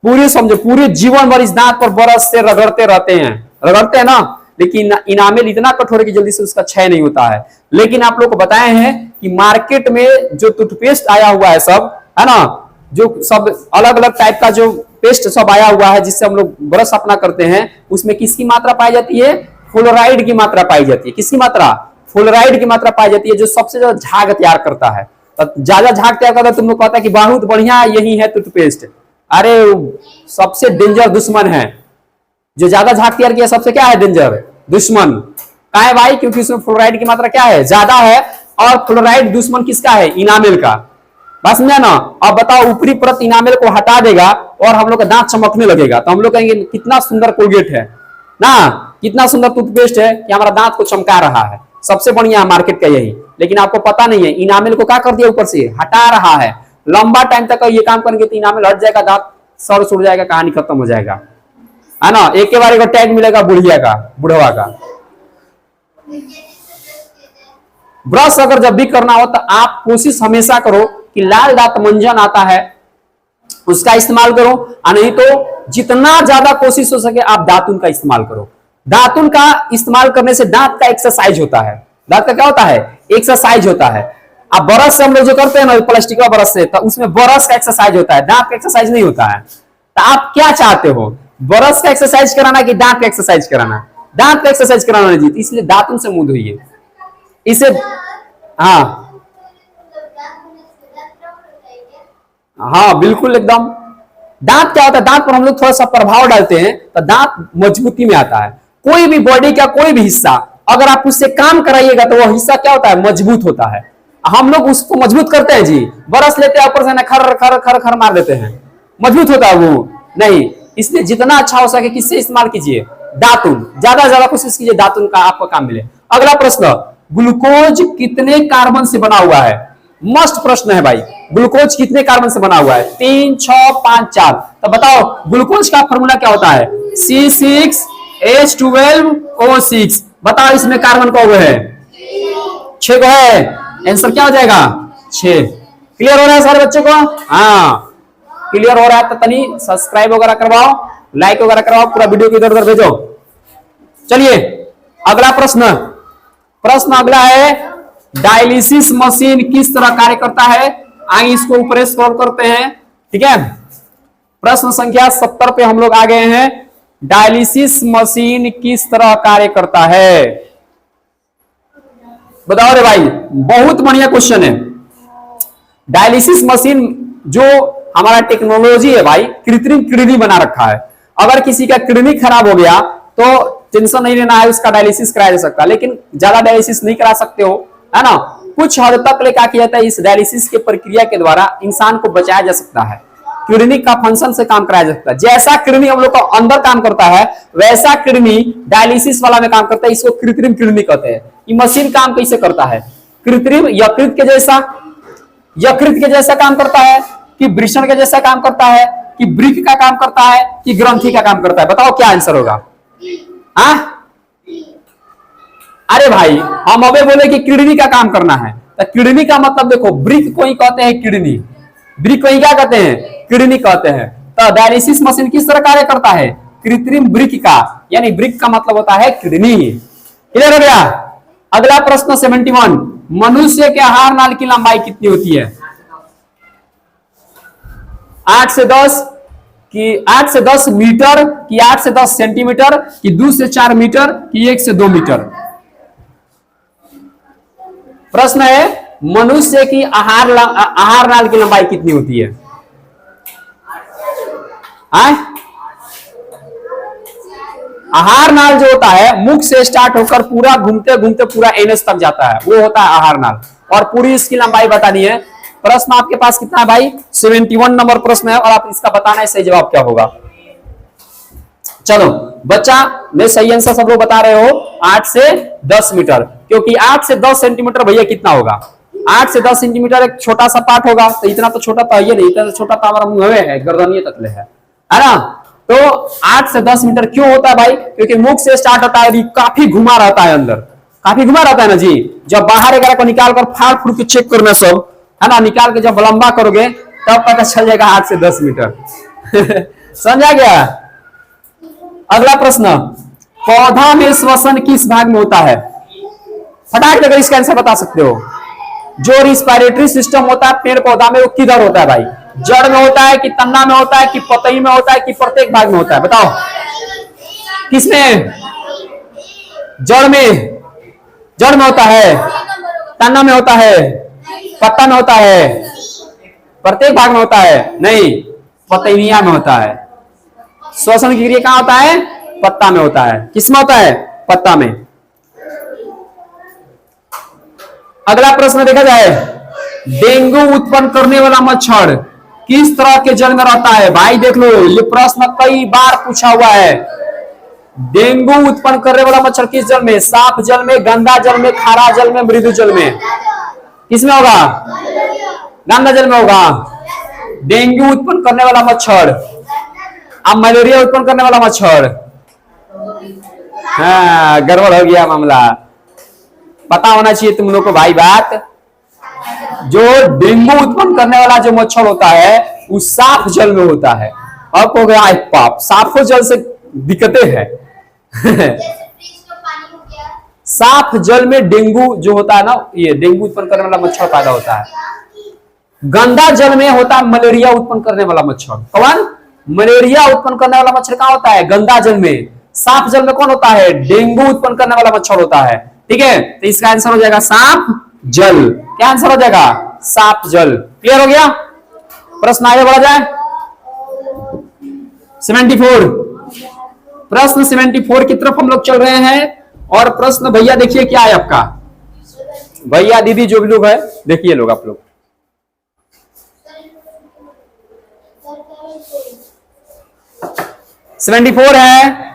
पूरे समझो पूरे जीवन भर इस दांत पर ब्रश से रगड़ते रहते हैं, रगड़ते हैं ना, लेकिन इनामेल इतना कठोर है कि जल्दी से उसका क्षय नहीं होता है। लेकिन आप लोग को बताए हैं कि मार्केट में जो टूथपेस्ट आया हुआ है सब, है ना, जो सब अलग अलग टाइप का जो पेस्ट सब आया हुआ है जिससे हम लोग ब्रश अपना करते हैं, उसमें किसकी मात्रा पाई जाती है? फ्लोराइड की मात्रा पाई जाती है। किसकी मात्रा? फ्लोराइड की मात्रा पाई जाती है, जो सबसे ज्यादा झाग तैयार करता है। तो ज्यादा झाग तैयार करता है, तुम लोग कहता है कि बहुत बढ़िया यही है टूथपेस्ट। अरे सबसे डेंजर दुश्मन है जो ज्यादा झाग तैयार किया, सबसे क्या है? डेंजर दुश्मन। क्या है भाई? क्योंकि उसमें फ्लोराइड की मात्रा क्या है? ज्यादा है। और फ्लोराइड दुश्मन किसका है? इनामेल का। बस समझा ना? अब बताओ, ऊपरी परत इनामेल को हटा देगा और हम लोग का दांत चमकने लगेगा, तो हम लोग कहेंगे कितना सुंदर कोलगेट है ना, कितना सुंदर टूथपेस्ट है कि हमारा दांत को चमका रहा है, सबसे बढ़िया मार्केट का यही। लेकिन आपको पता नहीं है, इनामेल को क्या कर दिया? ऊपर से हटा रहा है। लंबा टाइम तक ये काम करेंगे तो इनामेल हट जाएगा, दांत सड़ सुड़ जाएगा, कहानी खत्म हो जाएगा, है ना। एक के बार एक टैग मिलेगा बुढ़िया का, बुढ़वा का। ब्रश अगर जब भी करना हो तो आप कोशिश हमेशा करो कि लाल दांत मंजन आता है उसका इस्तेमाल करो, और नहीं तो जितना ज्यादा कोशिश हो सके आप दातुन का इस्तेमाल करो। दातुन का इस्तेमाल करने से दांत का एक्सरसाइज होता है। दांत का क्या होता है? एक्सरसाइज होता है। अब ब्रश से हम लोग जो करते हैं ना, प्लास्टिक का ब्रश से, तो उसमें ब्रश का एक्सरसाइज होता है, दांत का एक्सरसाइज नहीं होता है। तो आप क्या चाहते हो? ब्रश का एक्सरसाइज कराना कि दांत का एक्सरसाइज कराना? दांत का एक्सरसाइज कराना जी। इसलिए दातुन से मुंह धोइए इसे। हाँ हाँ बिल्कुल एकदम। दांत क्या होता है? दांत पर हम लोग थोड़ा सा प्रभाव डालते हैं तो दांत मजबूती में आता है। कोई भी बॉडी का कोई भी हिस्सा अगर आप उससे काम कराइएगा तो वो हिस्सा क्या होता है? मजबूत होता है। हम लोग उसको मजबूत करते हैं जी, बरस लेते हैं ऊपर से ना, खर खर खर खर मार देते हैं, मजबूत होता है वो नहीं। इसलिए जितना अच्छा हो सके किससे इस्तेमाल कीजिए? दातुन। ज्यादा ज्यादा कोशिश कीजिए दातुन का आपको काम मिले। अगला प्रश्न, ग्लूकोज कितने कार्बन से बना हुआ है? मस्त प्रश्न है भाई। ग्लूकोज कितने कार्बन से बना हुआ है? 3, 6, 5, 4। तो बताओ ग्लूकोज का फॉर्मूला क्या होता है? C6H12O6। बताओ इसमें कार्बन कौन है? 6 को है। आंसर क्या हो जाएगा? 6। क्लियर हो रहा है सारे बच्चों को? हाँ क्लियर हो रहा है तो तनी सब्सक्राइब वगैरह करवाओ, लाइक वगैरह करवाओ, पूरा वीडियो को इधर उधर भेजो। चलिए अगला प्रश्न। प्रश्न अगला है, डायलिसिस मशीन किस तरह कार्य करता है? आइए इसको ऊपर स्क्रॉल करते हैं। ठीक है, प्रश्न संख्या 70 पे हम लोग आ गए हैं। डायलिसिस मशीन किस तरह कार्य करता है? बताओ रे भाई, बहुत बढ़िया क्वेश्चन है। डायलिसिस मशीन जो हमारा टेक्नोलॉजी है भाई, कृत्रिम किडनी बना रखा है। अगर किसी का किडनी खराब हो गया तो टेंशन नहीं लेना है, उसका डायलिसिस कराया जा सकता है। लेकिन ज्यादा डायलिसिस नहीं करा सकते हो, है ना। कुछ हद तक क्या किया जाता है, इस डायलिसिस के प्रक्रिया के द्वारा इंसान को बचाया जा सकता है, किडनी का फंक्शन से काम कराया जा सकता है। जैसा किडनी हम लोग का अंदर काम करता है वैसा किडनी डायलिसिस वाला में काम करता है। इसको कृत्रिम किडनी कहते हैं। ये मशीन काम कैसे करता है? कृत्रिम यकृत के जैसा काम करता है कि वृषण के जैसा काम करता है कि वृक्क का काम करता है कि ग्रंथि का काम करता है? बताओ क्या आंसर होगा? हाँ, अरे भाई हम अबे बोले कि किडनी का काम करना है, तो किडनी का मतलब देखो, वृक्क को ही कहते हैं किडनी, वृक्क को ही क्या कहते हैं? किडनी कहते हैं। तो डायलिसिस मशीन किस तरह कार्य करता है? कृत्रिम वृक्क का, यानी वृक्क का मतलब होता है किडनी। क्लियर हो गया? अगला प्रश्न 71, मनुष्य के आहार नाल की लंबाई कितनी होती है? 8 से 10 कि 8 से 10 मीटर कि 8 से 10 सेंटीमीटर कि 2 से 4 मीटर कि 1 से 2 मीटर? प्रश्न है मनुष्य की आहार नाल की लंबाई कितनी होती है? आहार नाल जो होता है मुख से स्टार्ट होकर पूरा घूमते घूमते पूरा एनएस तक जाता है, वो होता है आहार नाल, और पूरी इसकी लंबाई बतानी है। प्रश्न आपके पास कितना है भाई? 71 नंबर प्रश्न है, और आप इसका बताना है सही जवाब क्या होगा। चलो बच्चा ने सही आंसर सब लोग बता रहे हो, 8 से 10 मीटर, क्योंकि 8 से 10 सेंटीमीटर भैया कितना होगा? 8 से 10 सेंटीमीटर एक छोटा सा पार्ट होगा, तो इतना तो छोटा तो ये नहीं, इतना तो छोटा तो हमारा मुंह है, गर्दनिए तक है ना? तो 8 से 10 मीटर क्यों होता है भाई? क्योंकि मुख से स्टार्ट होता है, काफी घुमा रहता है अंदर, काफी घुमा रहता है ना जी। जब बाहर वगैरह को निकाल कर फाड़ फूड़ के चेक करना सब है ना, निकाल के जब लंबा करोगे तब पता चल जाएगा 8 से 10 मीटर। समझा गया? अगला प्रश्न, पौधा में श्वसन किस भाग में होता है? फटाक देकर इसका आंसर बता सकते हो। जो रिस्पिरेटरी सिस्टम होता है पेड़ पौधा में, वो किधर होता है भाई? जड़ में होता है कि तना में होता है कि पतई में होता है कि प्रत्येक भाग में होता है? बताओ किसमें? जड़ में, जड़ में होता है, तना में होता है, पत्ता में होता है, प्रत्येक भाग में होता है? नहीं, पतैया में होता है। श्वसन की क्रिया कहां होता है? पत्ता में होता है। किसमें होता है? पत्ता में। अगला प्रश्न देखा जाए, डेंगू उत्पन्न करने वाला मच्छर किस तरह के जल में रहता है? भाई देख लो, ये प्रश्न कई बार पूछा हुआ है। डेंगू उत्पन्न करने वाला मच्छर किस जल में? साफ जल में, गंदा जल में, खारा जल में, मृदु जल में? किसमें होगा? गंदा जल में होगा। डेंगू उत्पन्न करने वाला मच्छर, अब मलेरिया उत्पन्न करने वाला मच्छर, हाँ गड़बड़ हो गया मामला। पता होना चाहिए तुम लोग को भाई बात। जो डेंगू उत्पन्न करने वाला जो मच्छर होता है वो साफ जल में होता है। अब हो गया पाप, साफ जल से दिक्कतें है। साफ जल में डेंगू जो होता है ना, ये डेंगू उत्पन्न करने वाला मच्छर पैदा होता है। गंदा जल में होता है मलेरिया उत्पन्न करने वाला मच्छर। कौन? मलेरिया उत्पन्न करने वाला मच्छर कहां होता है? गंदा जल में। साफ जल में कौन होता है? डेंगू उत्पन्न करने वाला मच्छर होता है। ठीक है, तो इसका आंसर हो जाएगा साफ जल। क्या आंसर हो जाएगा? साफ जल। क्लियर हो गया? प्रश्न आगे बढ़ा जाए। 74, प्रश्न 74 की तरफ हम लोग चल रहे हैं। और प्रश्न भैया देखिए क्या है आपका, भैया दीदी जो भी लोग है देखिए लोग आप लोग। सेवेंटी फोर है,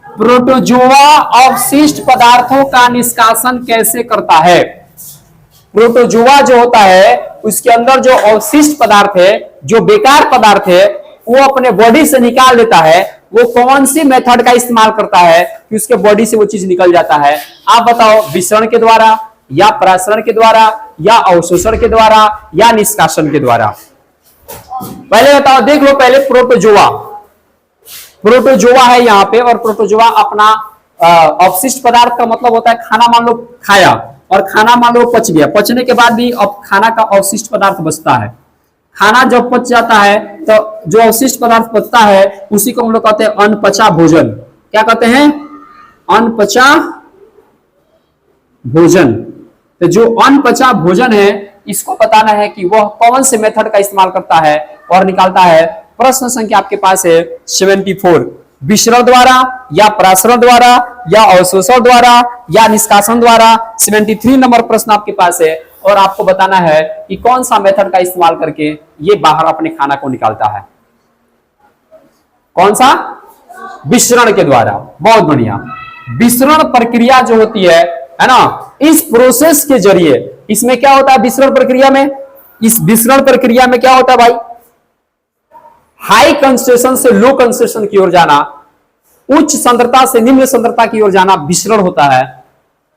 प्रोटोजोआ अवशिष्ट पदार्थों का निष्कासन कैसे करता है? प्रोटोजोआ जो होता है उसके अंदर जो अवशिष्ट पदार्थ है, जो बेकार पदार्थ है, वो अपने बॉडी से निकाल देता है। वो कौन सी मेथड का इस्तेमाल करता है कि उसके बॉडी से वो चीज निकल जाता है? आप बताओ, विसरण के द्वारा या प्रासरण के द्वारा या अवशोषण के द्वारा या निष्कासन के द्वारा? पहले बताओ, देख लो पहले प्रोटोजोआ। प्रोटोजोआ है यहाँ पे, और प्रोटोजोआ अपना अवशिष्ट पदार्थ का मतलब होता है खाना मान लो खाया और खाना मान लो पच गया, पचने के बाद भी अब खाना का अवशिष्ट पदार्थ बचता है। खाना जब पच जाता है तो जो अवशिष्ट पदार्थ बचता है उसी को हम लोग कहते हैं अनपचा भोजन। क्या कहते हैं? अनपचा भोजन। तो जो अनपचा भोजन है इसको बताना है कि वह कौन से मेथड का इस्तेमाल करता है और निकालता है। प्रश्न संख्या आपके पास है 74, विसरण द्वारा या प्रासरण द्वारा या अवशोषण द्वारा या निष्कासन द्वारा। 73 नंबर प्रश्न आपके पास है और आपको बताना है कि कौन सा मेथड का इस्तेमाल करके ये बाहर अपने खाना को निकालता है। कौन सा? विसरण के द्वारा। बहुत बढ़िया। विसरण प्रक्रिया जो होती है ना, इस प्रोसेस के जरिए, इसमें क्या होता है विसरण प्रक्रिया में? इस विसरण प्रक्रिया में क्या होता है भाई? हाई कंसंट्रेशन से लो कंसंट्रेशन की ओर जाना, उच्च सांद्रता से निम्न सांद्रता की ओर जाना विसरण होता है।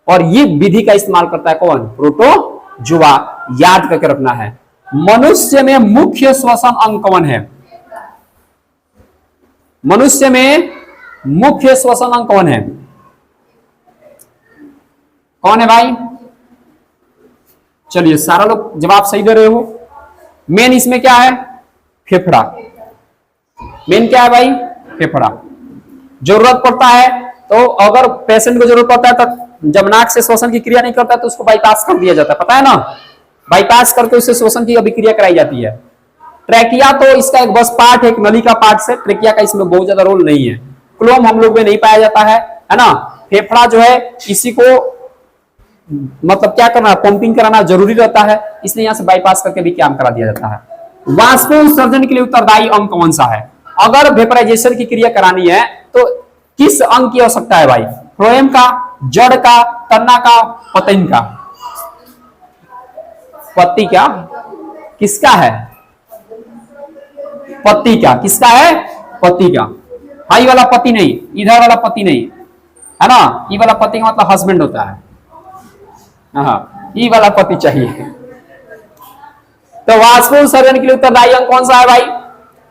और ये विधि का इस्तेमाल करता है कौन? प्रोटोजुआ। याद करके रखना है। मनुष्य में मुख्य श्वसन अंग कौन है? मनुष्य में मुख्य श्वसन अंग कौन है? कौन है भाई? चलिए सारा लोग जवाब सही दे रहे हो। मेन इसमें क्या है? फेफड़ा। मेन क्या है भाई? फेफड़ा। जरूरत पड़ता है तो अगर पेशेंट को जरूरत पड़ता है तो जब नाक से श्वसन की क्रिया नहीं करता है तो उसको बाईपास कर दिया जाता है, पता है ना? बाईपास करके उससे श्वसन की अभिक्रिया कराई जाती है। ट्रैकिया तो इसका एक बस पार्ट है, एक नली का पार्ट से। ट्रैकिया का इसमें बहुत ज्यादा रोल नहीं है। क्लोम हम लोग में नहीं पाया जाता है ना? फेफड़ा जो है इसी को मतलब क्या करना, पंपिंग कराना जरूरी रहता है, इसलिए यहां से बाईपास करके भी काम करा दिया जाता है। वाष्पोत्सर्जन के लिए उत्तरदायी अंग कौन सा है? अगर वेपराइजेशन की क्रिया करानी है तो किस अंग की आवश्यकता है भाई? फ्लोएम का, जड़ का, तना का, पतन का? पत्ती क्या? किसका है? पत्ती का। किसका है? पत्ती का। हाई वाला पति नहीं, इधर वाला पति नहीं, है ना? ये वाला पति का मतलब हस्बैंड होता है। हाँ, ये वाला पति चाहिए। तो वाष्पोत्सर्जन के लिए उत्तरदायी अंग कौन सा है भाई?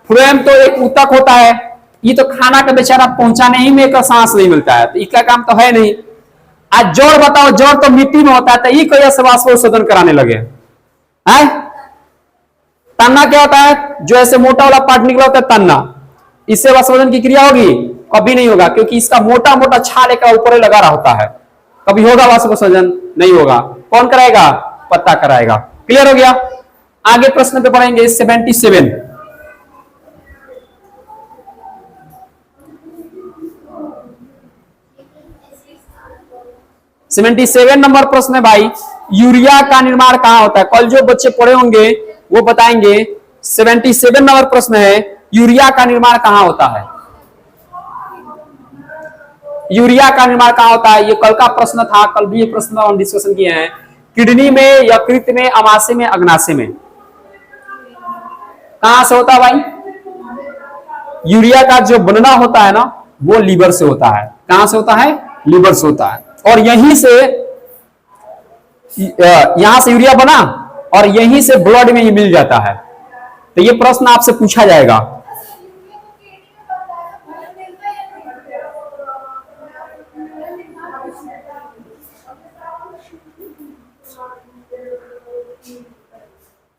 फ्लोएम तो एक ऊतक होता है, ये तो खाना का बेचारा पहुंचाने ही में एक सांस नहीं मिलता है, तो इसका काम तो है नहीं। आज जड़ बताओ, जड़ तो मिट्टी में होता है, तो ये कैसे से वाष्पोत्सर्जन कराने लगे हैं? तन्ना क्या होता है? जो ऐसे मोटा वाला पार्ट निकला होता है तन्ना, इससे वाष्पोत्सर्जन की क्रिया होगी? कभी नहीं होगा, क्योंकि इसका मोटा मोटा छाल एक ऊपर लगा रहा होता है। कभी होगा वाष्पोत्सर्जन? नहीं होगा। कौन कराएगा? पत्ता कराएगा। क्लियर हो गया? आगे प्रश्न पे पढ़ेंगे 77। 77 नंबर प्रश्न है भाई, यूरिया का निर्माण कहां होता है? कल जो बच्चे पढ़े होंगे वो बताएंगे। 77 नंबर प्रश्न है, यूरिया का निर्माण कहां होता है? यूरिया का निर्माण कहां होता है? ये कल का प्रश्न था, कल भी ये प्रश्न हम डिस्कशन किए हैं। किडनी में, यकृत में, अमाशय में, अग्नाशय में? कहां से होता है भाई? यूरिया का जो बनना होता है ना, वो लीवर से होता है। कहां से होता है? लीवर से होता है। और यहीं से, यहां से यूरिया बना और यहीं से ब्लड में ही मिल जाता है। तो ये प्रश्न आपसे पूछा जाएगा।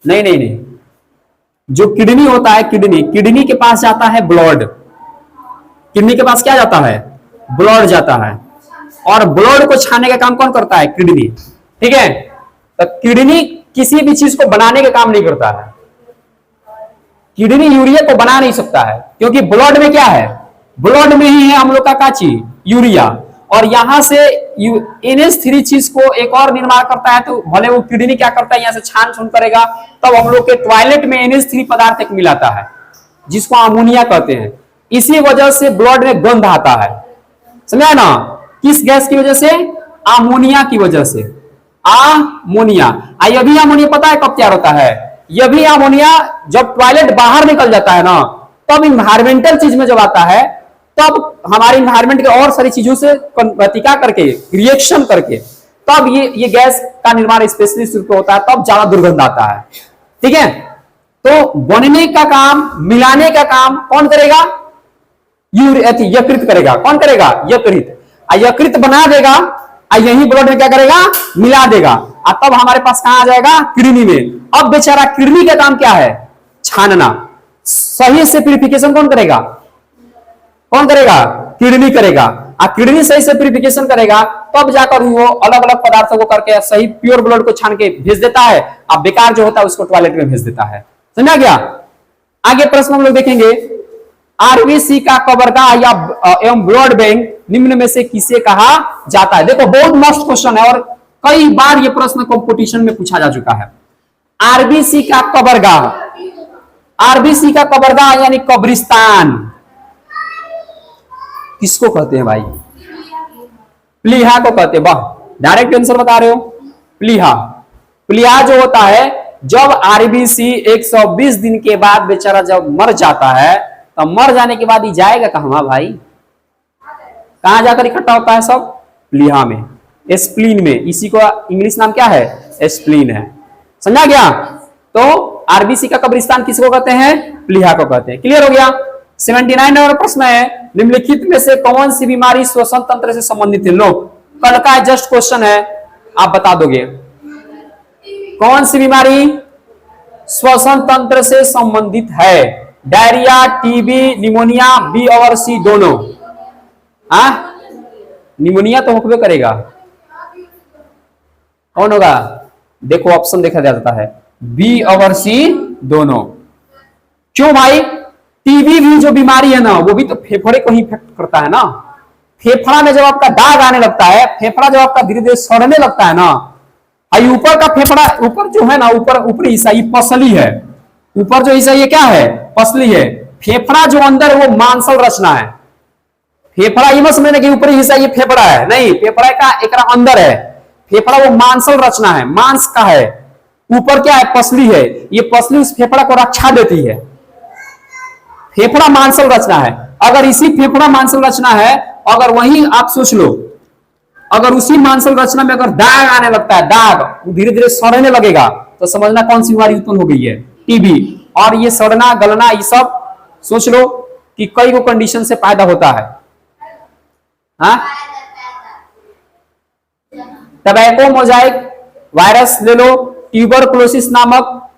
नहीं नहीं नहीं, जो किडनी होता है, किडनी के पास जाता है ब्लड। किडनी के पास क्या जाता है? ब्लड जाता है। और ब्लड को छाने का काम कौन करता है? किडनी। ठीक है? तो किडनी किसी भी चीज को बनाने का काम नहीं करता है। किडनी यूरिया को बना नहीं सकता है, क्योंकि ब्लड में क्या है? ब्लड में ही है हम लोग का क्या चीज? यूरिया। और यहां से NH3 चीज को एक और निर्माण करता है, तो भले वो किडनी क्या करता है, यहां से छान छून करेगा, तब हम लोग के टॉयलेट में NH3 पदार्थ एक मिलाता है, जिसको अमोनिया कहते हैं। इसी वजह से ब्लड में गंध आता है। समझा ना? किस गैस की वजह से? अमोनिया की वजह से। अमोनिया। ये भी अमोनिया पता है कब तैयार होता है? यह भी अमोनिया जब टॉयलेट बाहर निकल जाता है ना, तब इन्वायरमेंटल चीज में जब आता है, तब हमारे इन्वायरमेंट के और सारी चीजों से प्रतिका करके, रिएक्शन करके, तब ये गैस का निर्माण स्पेशली रूप होता है, तब ज्यादा दुर्गंध आता है। ठीक है? तो बनने का काम, मिलाने का काम कौन करेगा? यकृत करेगा। कौन करेगा? यकृत। यकृत बना देगा, यही ब्लड में क्या करेगा? मिला देगा, और तब हमारे पास कहां आ जाएगा? किडनी में। अब बेचारा किडनी का काम क्या है? छानना। सही से प्यूरिफिकेशन कौन करेगा? कौन करेगा? किडनी करेगा। किडनी सही से प्यूरिफिकेशन करेगा, तब जाकर वो अलग अलग पदार्थों को करके सही प्योर ब्लड को छान के भेज देता है, अब बेकार जो होता है उसको टॉयलेट में भेज देता है। समझा गया? आगे प्रश्न हम लोग देखेंगे। आरबीसी का कबरगाह या एवं ब्लड बैंक निम्न में से किसे कहा जाता है? देखो बहुत मस्त क्वेश्चन है और कई बार ये प्रश्न कंपटीशन में पूछा जा चुका है। आरबीसी का कबरगाह, आरबीसी का कबरगाह यानी कब्रिस्तान किसको कहते हैं भाई? प्लीहा को कहते हैं। वाह, डायरेक्ट आंसर बता रहे हो। प्लीहा। प्लीहा जो होता है जब आरबीसी 120 दिन के बाद बेचारा जब मर जाता है, तो मर जाने के बाद ही जाएगा कहां भाई? कहां जाकर इकट्ठा होता है सब? प्लीहा में, स्प्लीन में। इसी को इंग्लिश नाम क्या है? स्प्लीन है। समझा गया? तो आरबीसी का कब्रिस्तान किसको कहते हैं? प्लीहा को कहते हैं। क्लियर हो गया? 79 नंबर प्रश्न है, निम्नलिखित में से कौन सी बीमारी श्वसन तंत्र से संबंधित है? लो, कल का जस्ट क्वेश्चन है, आप बता दोगे। कौन सी बीमारी श्वसन तंत्र से संबंधित है? डायरिया, टीबी, निमोनिया, बी और सी दोनों? हाँ, निमोनिया तो होकबे करेगा। कौन होगा? देखो ऑप्शन देखा जाता है, बी और सी दोनों। क्यों भाई? टीबी भी जो बीमारी है ना, वो भी तो फेफड़े को ही इफेक्ट करता है ना। फेफड़ा में जब आपका दाग आने लगता है, फेफड़ा जब आपका धीरे धीरे सड़ने लगता है ना, ऊपर का फेफड़ा, ऊपर जो है ना, ऊपर ऊपरी हिस्सा ये पसली है। ऊपर जो हिस्सा ये क्या है? पसली है। फेफड़ा जो अंदर वो मांसल रचना है। फेफड़ा ये मत समझना कि ऊपरी हिस्सा ये फेफड़ा है, नहीं, फेफड़ा का एक अंदर है। फेफड़ा वो मांसल रचना है, मांस का है। ऊपर क्या है? पसली है। ये पसली उस फेफड़ा को रक्षा देती है। फेफड़ा मांसल रचना है। अगर इसी फेफड़ा मांसल रचना है, अगर वही आप सोच लो, अगर उसी मांसल रचना में अगर दाग आने लगता है, दाग धीरे धीरे सड़ने लगेगा, तो समझना कौन सी बीमारी उत्पन्न हो गई है? टीबी। और ये सड़ना गलना ये सब सोच लो कि कई को कंडीशन से पैदा होता है। हाँ, टबैको मोजाइक वायरस ले लो, ट्यूबरकुलोसिस नामक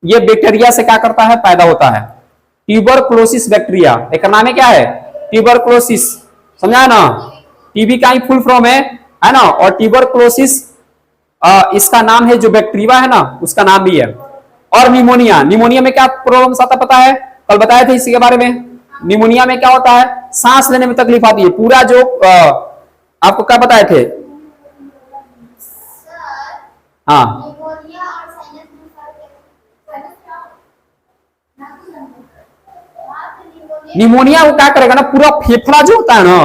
ये बैक्टीरिया से क्या करता है? पैदा होता है। ट्यूबरकुलोसिस बैक्टीरिया, एक नाम है क्या है? ट्यूबरकुलोसिस। समझा ना? टीबी का ही फुल फॉर्म है ना? और ट्यूबरकुलोसिस इसका नाम है, जो बैक्टीरिया है ना उसका नाम भी है। और निमोनिया, निमोनिया में क्या प्रॉब्लम आता पता है? कल बताए थे इसके बारे में। निमोनिया में क्या होता है? सांस लेने में तकलीफ आती है। पूरा जो आपको क्या बताए थे? हाँ, निमोनिया वो क्या करेगा ना, पूरा फेफड़ा जो होता है ना,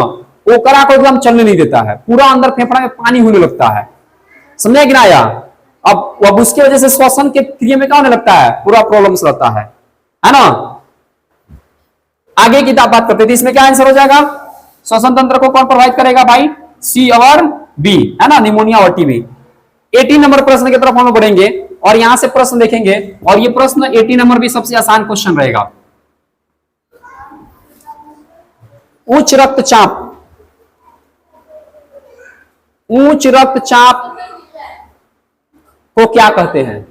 वो करा को एकदम चलने नहीं देता है। पूरा अंदर फेफड़ा में पानी होने लगता है। समझे कि ना आया? अब उसकी वजह से श्वसन के क्रिया में क्या होने लगता है? पूरा प्रॉब्लम्स रहता है ना? आगे की बात करते थे, इसमें क्या आंसर हो जाएगा? श्वसन तंत्र को कौन प्रभावित करेगा भाई? सी और बी, है ना? निमोनिया और टीबी। 18 नंबर प्रश्न की तरफ हम बढ़ेंगे और यहां से प्रश्न देखेंगे। और ये प्रश्न 18 नंबर भी सबसे आसान क्वेश्चन रहेगा। उच्च रक्तचाप, उच्च रक्तचाप को क्या कहते हैं?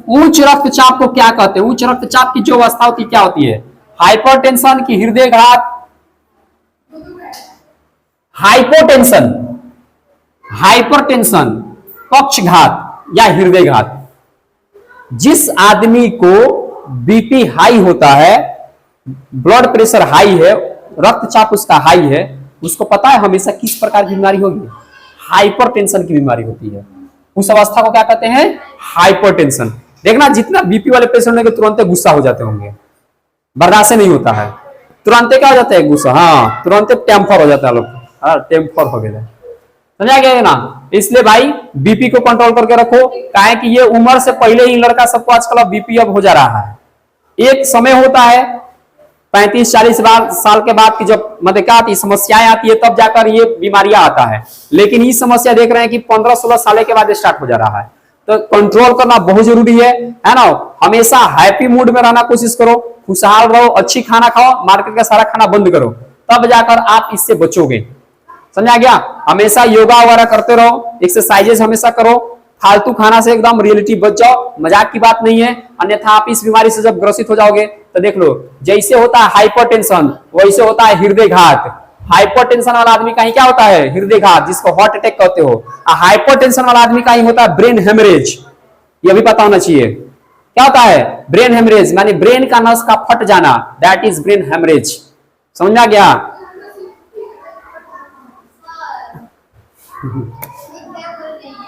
उच्च रक्तचाप को क्या कहते हैं? उच्च रक्तचाप की जो अवस्था होती है क्या होती है? हाइपरटेंशन की हृदयघात? हाइपोटेंशन, हाइपरटेंशन, पक्षघात या हृदयघात। जिस आदमी को बीपी हाई होता है, ब्लड प्रेशर हाई है, रक्तचाप उसका हाई है, उसको पता है हमेशा किस प्रकार की बीमारी होगी? हाइपरटेंशन की बीमारी होती है। उस अवस्था को क्या कहते हैं? हाइपरटेंशन। देखना, जितना बीपी वाले पेशेंट होंगे तुरंत गुस्सा हो जाते होंगे, बर्दाश्त नहीं होता है, तुरंत क्या हो जाता है? गुस्सा। हाँ, तुरंत टेम्पर हो जाता है लोग। हाँ, टेम्पर हो गया। समझा गया ना? इसलिए भाई बीपी को कंट्रोल करके रखो, काहे कि ये उम्र से पहले ही लड़का सबको आजकल बीपी अब हो जा रहा है। एक समय होता है 35-40 साल के बाद की जब मतलब क्या आती है, समस्याएं आती है, तब जाकर ये बीमारियां आता है। लेकिन ये समस्या देख रहे हैं कि 15-16 साल के बाद स्टार्ट हो जा रहा है। तो कंट्रोल करना बहुत जरूरी है ना? हमेशा हैप्पी मूड में रहना कोशिश करो, खुशहाल रहो, अच्छी खाना खाओ, मार्केट का सारा खाना बंद करो, तब जाकर आप इससे बचोगे। समझा गया? हमेशा योगा वगैरह करते रहो, एक्सरसाइजेस हमेशा करो, फालतू खाना से एकदम रियलिटी बच जाओ, मजाक की बात नहीं है। अन्यथा आप इस बीमारी से जब ग्रसित हो जाओगे तो देख लो, जैसे होता है हाइपरटेंशन वैसे होता है हृदयघात। हाइपरटेंशन वाला आदमी का ही क्या होता है? हृदयघात, जिसको हार्ट अटैक कहते हो। हाइपरटेंशन वाला आदमी का ही होता है ब्रेन हेमरेज। ये भी पता होना चाहिए। क्या होता है? ब्रेन हेमरेज, मानी ब्रेन का नस का फट जाना, दैट इज ब्रेन हेमरेज। समझा गया?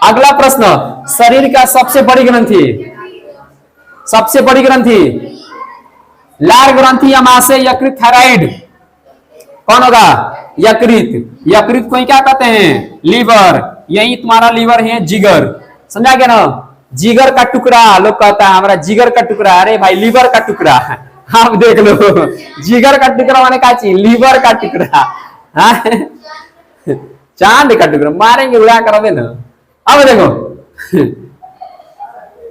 अगला प्रश्न, शरीर का सबसे बड़ी ग्रंथि, सबसे बड़ी ग्रंथि लार ग्रंथि, अमाशय, यकृत, थायराइड? कौन होगा? यकृत। यकृत को ही क्या कहते हैं? लीवर। यही तुम्हारा लीवर है जिगर, समझा गया ना? जिगर का टुकड़ा लोग कहता है हमारा जिगर का टुकड़ा, अरे भाई लीवर का टुकड़ा है। आप देख लो, जिगर का टुकड़ा माने क्या चीज? लीवर का टुकड़ा। हाँ? चांद का टुकड़ा मारेंगे, उड़ा कर ना। अब देखो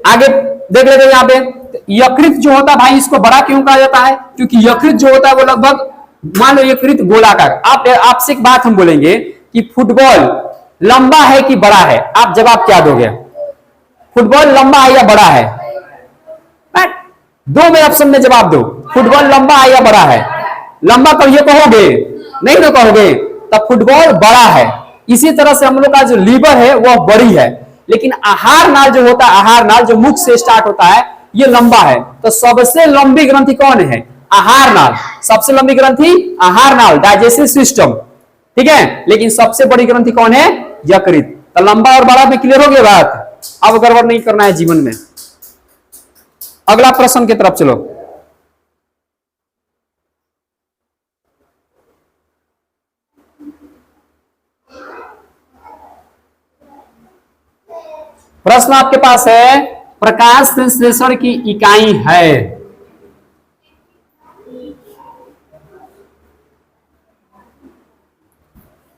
आगे देख लेते हैं यहाँ पे। यकृत जो होता है भाई, इसको बड़ा क्यों कहा जाता है? क्योंकि यकृत जो होता है वो लगभग, मान लो यकृत गोलाकार। आपसे एक बात हम बोलेंगे कि फुटबॉल लंबा है कि बड़ा है, आप जवाब क्या दोगे? फुटबॉल लंबा है या बड़ा है? दो में ऑप्शन में जवाब दो। फुटबॉल लंबा है या बड़ा है? लंबा कहिए, कहोगे नहीं तो कहोगे, तब फुटबॉल बड़ा है। इसी तरह से हम लोग का जो लीवर है वह बड़ी है, लेकिन आहार नाल जो होता है, आहार नाल जो मुख से स्टार्ट होता है, ये लंबा है। तो सबसे लंबी ग्रंथि कौन है? आहार नाल। सबसे लंबी ग्रंथि आहार नाल, डाइजेस्टिव सिस्टम, ठीक है। लेकिन सबसे बड़ी ग्रंथि कौन है? यकृत। तो लंबा और बड़ा में क्लियर हो गया बात। अब गड़बड़ नहीं करना है जीवन में। अगला प्रश्न की तरफ चलो। प्रश्न आपके पास है, प्रकाश संश्लेषण की इकाई है।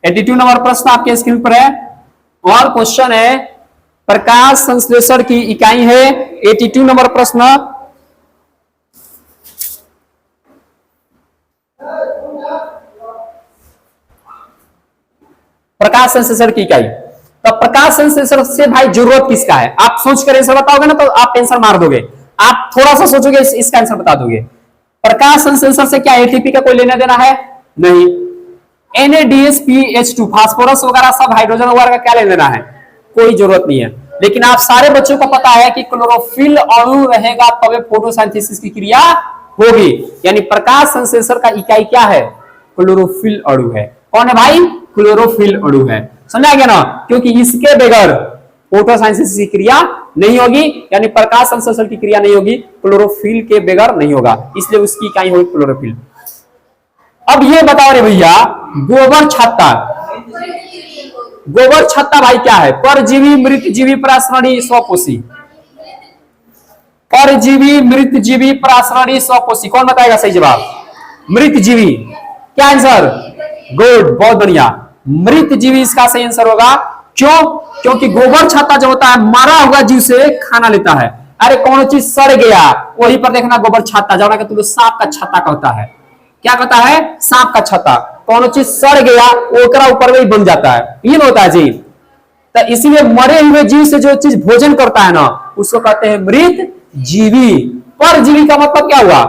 एटीट्यूड नंबर प्रश्न आपके स्क्रीन पर है और क्वेश्चन है प्रकाश संश्लेषण की इकाई है। 82 नंबर प्रश्न। प्रकाश संश्लेषण की इकाई। तो प्रकाश संश्लेषण से भाई जरूरत किसका है? आप सोच कर आंसर बताओगे ना तो आप आंसर मार दोगे। आप थोड़ा सा सोचोगे इसका आंसर बता दोगे। प्रकाश संश्लेषण से क्या एटीपी का कोई लेना देना है? नहीं। NADH2 फास्फोरस वगैरह सब हाइड्रोजन वगैरह का क्या लेना देना है? कोई जरूरत नहीं है। लेकिन आप सारे बच्चों को पता है कि क्लोरोफिल अणु रहेगा तब फोटोसिंथेसिस की क्रिया होगी। यानी प्रकाश संश्लेषण का इकाई क्या है? क्लोरोफिल अणु है। कौन है भाई? क्लोरोफिल अणु है। समझा गया ना? क्योंकि इसके बगैर फोटोसिंथेसिस की क्रिया नहीं होगी, यानी प्रकाश संश्लेषण की क्रिया नहीं होगी, क्लोरोफिल के बगैर नहीं होगा, इसलिए उसकी इकाई होगी क्लोरोफिल। अब ये बताओ रे भैया, गोबर छत्ता, गोबर छत्ता भाई क्या है? परजीवी, मृतजीवी, परासरणी, स्वपोषी। परजीवी, मृतजीवी, परासरणी, स्वपोषी। कौन बताएगा सही जवाब? मृतजीवी। क्या आंसर? गुड, बहुत बढ़िया। मृतजीवी इसका सही आंसर होगा। क्यों? क्योंकि गोबर छत्ता जो होता है मरा हुआ जीव से खाना लेता है। अरे कौन चीज सड़ गया, वहीं पर देखना गोबर छत्ता, जरा तुम सांप का छत्ता कहता है। क्या कहता है? सांप का छत्ता। कौन चीज सड़ गया ओकरा ऊपर में बन जाता है, ये होता है जी। तो इसीलिए मरे हुए जीव से जो चीज भोजन करता है ना, उसको कहते हैं मृत जीवी। परजीवी का मतलब क्या हुआ?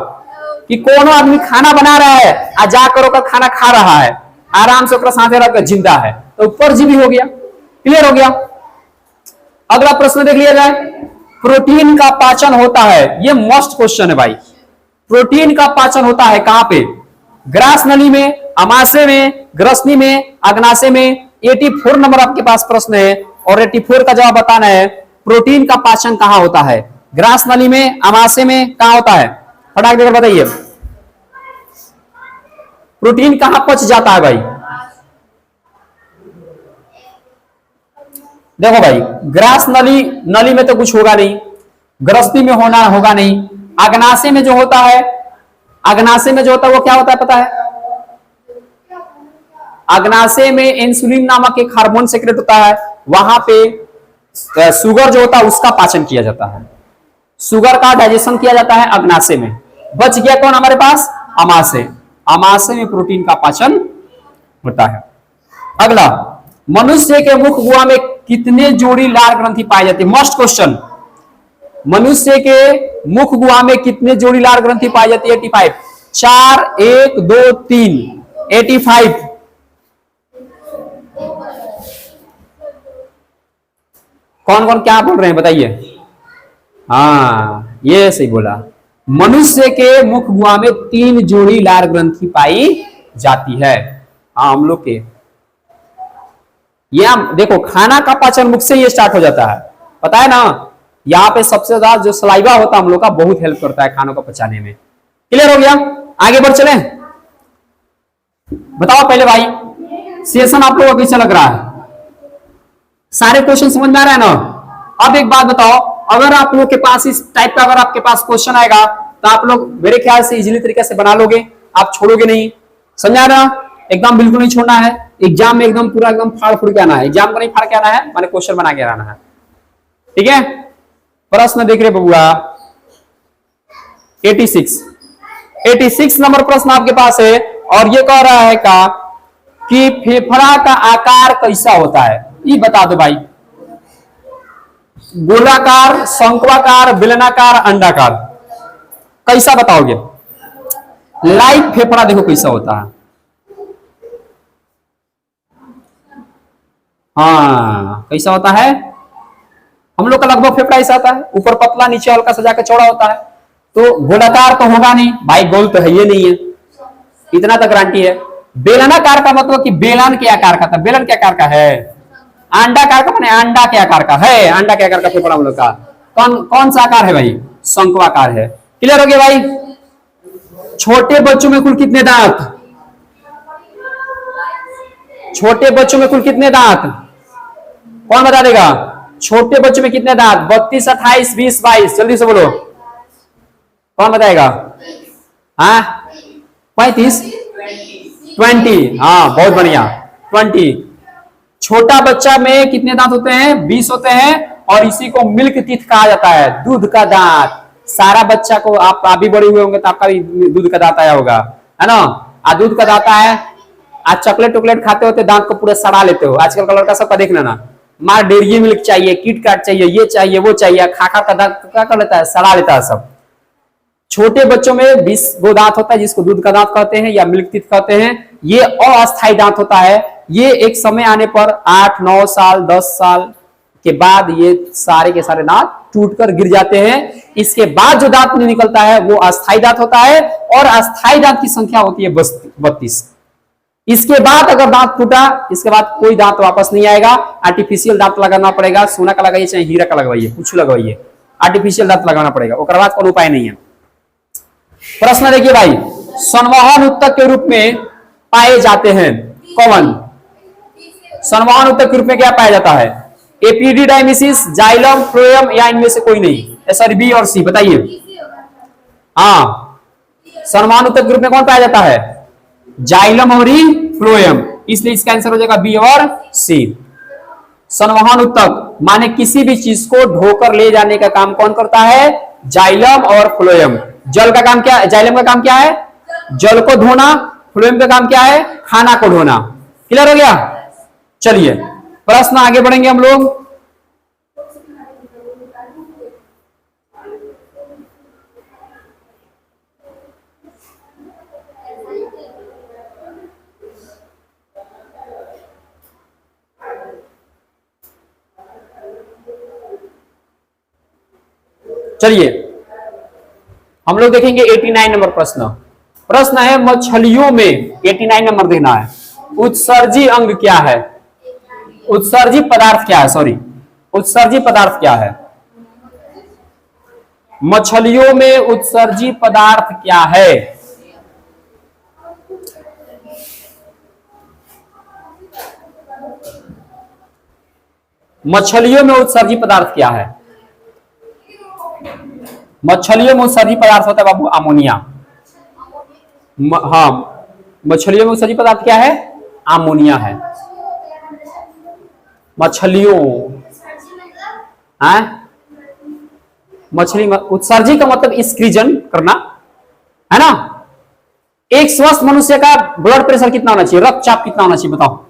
कि कोनो आदमी खाना बना रहा है आ जाकर ओकर खाना खा रहा है, आराम से ओकरा साथे रहकर जिंदा है, तो परजीवी हो गया। क्लियर हो गया? अगला प्रश्न देख लिया जाए। प्रोटीन का पाचन होता है, ये मस्ट क्वेश्चन है भाई। प्रोटीन का पाचन होता है कहां पे? ग्रास नली में, अमाशय में, ग्रसनी में, अग्नाशय में। 84 नंबर आपके पास प्रश्न है और 84 का जवाब बताना है। प्रोटीन का पाचन कहां होता है? ग्रास नली में, अमाशय में, कहां होता है? फटाक देकर बताइए। प्रोटीन कहां पच जाता है भाई? देखो भाई, ग्रास नली में तो कुछ होगा नहीं, ग्रसनी में होगा नहीं, अग्नाशय में जो होता है, अग्नाशय में जो होता है वो क्या होता है पता है? अग्नाशय में इंसुलिन नामक एक हार्मोन सेक्रेट होता है, वहां पे शुगर जो होता है उसका पाचन किया जाता है, शुगर का डाइजेशन किया जाता है अग्नाशय में। बच गया कौन हमारे पास? अमाशय। अमाशय में प्रोटीन का पाचन होता है। अगला, मनुष्य के मुख गुहा में कितने जोड़ी लार ग्रंथि पाई जाती है? Must question. मनुष्य के मुख गुहा में कितने जोड़ी लार ग्रंथि पाई जाती है? 85। 4, 1, 2, 3, 85। कौन कौन क्या बोल रहे हैं बताइए? हाँ, ये सही बोला। मनुष्य के मुख गुहा में 3 जोड़ी लार ग्रंथि पाई जाती है। हाँ, हम लोग के ये देखो, खाना का पाचन मुख से ये स्टार्ट हो जाता है, पता है ना? यहाँ पे सबसे ज्यादा जो सलाइवा होता है हम लोग का, बहुत हेल्प करता है खानों को पचाने में। क्लियर हो गया? आगे बढ़ चले। बताओ पहले भाई, सेशन आप लोगों को कैसा लग रहा है? सारे क्वेश्चन समझ में आ रहा है ना? अब एक बात बताओ, अगर आप लोग के पास इस टाइप का अगर आपके पास क्वेश्चन आएगा तो आप लोग मेरे ख्याल से इजीली तरीके से बना लोगे, आप छोड़ोगे नहीं। समझा रहा? एकदम बिल्कुल नहीं छोड़ना है। एग्जाम में एकदम पूरा एकदम फाड़ फूड़ के आना है। एग्जाम को नहीं फाड़ के आना है, मैंने क्वेश्चन बना के आना है। ठीक है, प्रश्न देख रहे बबुआ 86 नंबर प्रश्न आपके पास है और ये कह रहा है का कि फेफड़ा का आकार कैसा होता है, ये बता दो भाई। गोलाकार, शंक्वाकार, बेलनाकार, अंडाकार, कैसा बताओगे? लाइव फेफड़ा देखो कैसा होता है। हाँ, कैसा होता है? हम लोग का लगभग फेफड़ा ऐसा होता है, ऊपर पतला, नीचे हल्का सा जाकर चौड़ा होता है। तो गोलाकार तो होगा नहीं भाई, गोल तो है ही नहीं है, इतना तक गारंटी है। बेलनाकार का मतलब कि बेलन के आकार का था। बेलन के आकार का है। अंडाकार का माने अंडा के आकार का है। अंडा के आकार का फेफड़ा हम लोग का कौन सा आकार है भाई? शंक्वाकार है। क्लियर हो गया भाई? छोटे बच्चों में कुल कितने दांत? छोटे बच्चों में कुल कितने दांत? कौन बता देगा? छोटे बच्चों में कितने दांत? 32, 28, 20, 22, जल्दी से बोलो, कौन बताएगा? हाँ 35, 20, हाँ बहुत बढ़िया 20। छोटा बच्चा में कितने दांत होते हैं? 20 होते हैं और इसी को मिल्क टीथ कहा जाता है, दूध का दांत। सारा बच्चा को आप भी बड़े हुए होंगे तो आपका भी दूध का दांत आया होगा, है ना? दूध का दांत है। आज चॉकलेट टॉकलेट खाते होते दांत को पूरा सड़ा लेते हो। आजकल का लड़का सबका देख लेना, मार डेयरी मिल्क चाहिए, किट कैट चाहिए, ये चाहिए वो चाहिए, खा का दांत क्या कर लेता है? सड़ा लेता है सब। छोटे बच्चों में 20 गो दांत होता है जिसको दूध का दांत कहते हैं या मिल्क टीथ कहते हैं। ये अस्थायी दांत होता है। ये एक समय आने पर 8, 9 साल, 10 साल के बाद ये सारे के सारे दांत टूटकर गिर जाते हैं। इसके बाद जो दांत निकलता है वो अस्थायी दांत होता है और अस्थायी दांत की संख्या होती है 32। इसके बाद अगर दांत टूटा, इसके बाद कोई दांत वापस नहीं आएगा। आर्टिफिशियल दांत लगाना पड़ेगा, सोना का लगाइए चाहे हीरा का लगवाइए, कुछ लगवाइए, आर्टिफिशियल दांत लगाना पड़ेगा। उसके बाद कोई उपाय नहीं है। प्रश्न देखिए भाई, संवहन उत्तक के रूप में पाए जाते हैं कौन? संवहन उत्तक के रूप में क्या पाया जाता है? एपिडिडाइमिसिस, जाइलम, फ्लोएम या इनमें से कोई नहीं? सॉरी बी और सी बताइए। हाँ, संवहन उत्तक के रूप में कौन पाया जाता है? जाइलम और फ्लोएम, इसलिए इसका आंसर हो जाएगा बी और सी। संवहन उत्तक माने किसी भी चीज को ढोकर ले जाने का काम कौन करता है? जाइलम और फ्लोएम। जल का काम क्या है? जाइलम का काम क्या है? जल को धोना। फ्लोएम का काम क्या है? खाना को धोना। क्लियर हो गया? चलिए प्रश्न आगे बढ़ेंगे हम लोग। चलिए हम लोग देखेंगे 89 नंबर प्रश्न। प्रश्न है मछलियों में, 89 नंबर देखना है, उत्सर्जी अंग क्या है? उत्सर्जी पदार्थ क्या है? सॉरी, उत्सर्जी पदार्थ क्या है? मछलियों में उत्सर्जी पदार्थ क्या है? मछलियों में उत्सर्जी पदार्थ क्या है? मछलियों में उत्सर्जी पदार्थ होता है बाबू अमोनिया। हाँ, मछलियों में उत्सर्जी पदार्थ क्या है? अमोनिया है। मछलियों, मछली उत्सर्जी का मतलब स्क्रीजन करना, है ना? एक स्वस्थ मनुष्य का ब्लड प्रेशर कितना होना चाहिए? रक्तचाप कितना होना चाहिए बताओ?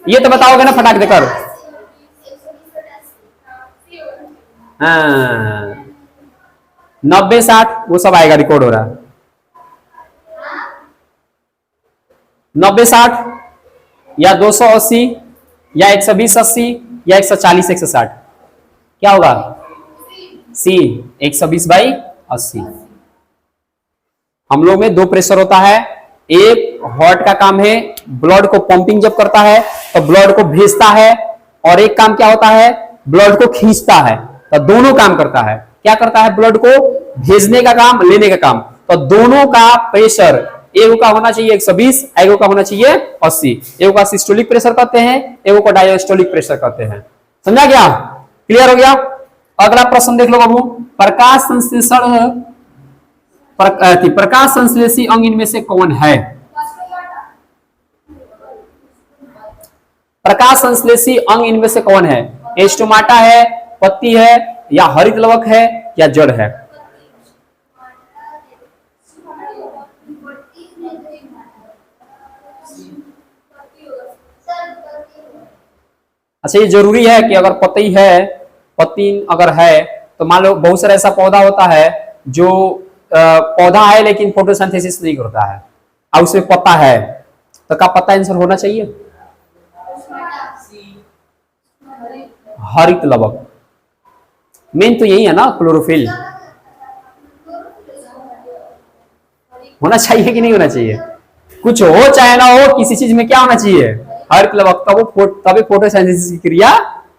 ये तो बताओगे ना फटाक देकर। हाँ 90-60 वो सब आएगा, रिकॉर्ड हो रहा है। 90-60 या 280 या 120-80 या 140-160, क्या होगा? सी 120/80। हम लोग में दो प्रेशर होता है। एक हार्ट का काम है ब्लड को पंपिंग जब करता है तो ब्लड को भेजता है, और एक काम क्या होता है? ब्लड को खींचता है। तो दोनों काम करता है। क्या करता है? ब्लड को भेजने का काम, लेने का काम। तो दोनों का प्रेशर एगो का होना चाहिए 120, एगो का होना चाहिए 80। एगो का सिस्टोलिक प्रेशर कहते हैं, एगो का डायस्टोलिक प्रेशर कहते हैं। समझा गया? क्लियर हो गया? अगला प्रश्न देख लो बाबू। प्रकाश संश्लेषण प्रकाश संश्लेषी अंग इनमें से कौन है? प्रकाश संश्लेषी अंग इनमें से कौन है? स्टोमाटा है, पत्ती है, या हरित लवक है, या जड़ है? अच्छा, ये जरूरी है कि अगर पत्ती अगर है तो मान लो बहुत सारा ऐसा पौधा होता है जो पौधा है लेकिन फोटोसिंथेसिस नहीं करता है और उसमें पत्ता है, तो क्या पत्ता आंसर होना चाहिए? हरित लवक। मेन तो यही है ना, क्लोरोफिल होना चाहिए कि नहीं होना चाहिए? कुछ हो चाहे ना हो, किसी चीज में क्या होना चाहिए? हरित लवक, तभी फोटोसिंथेसिस की क्रिया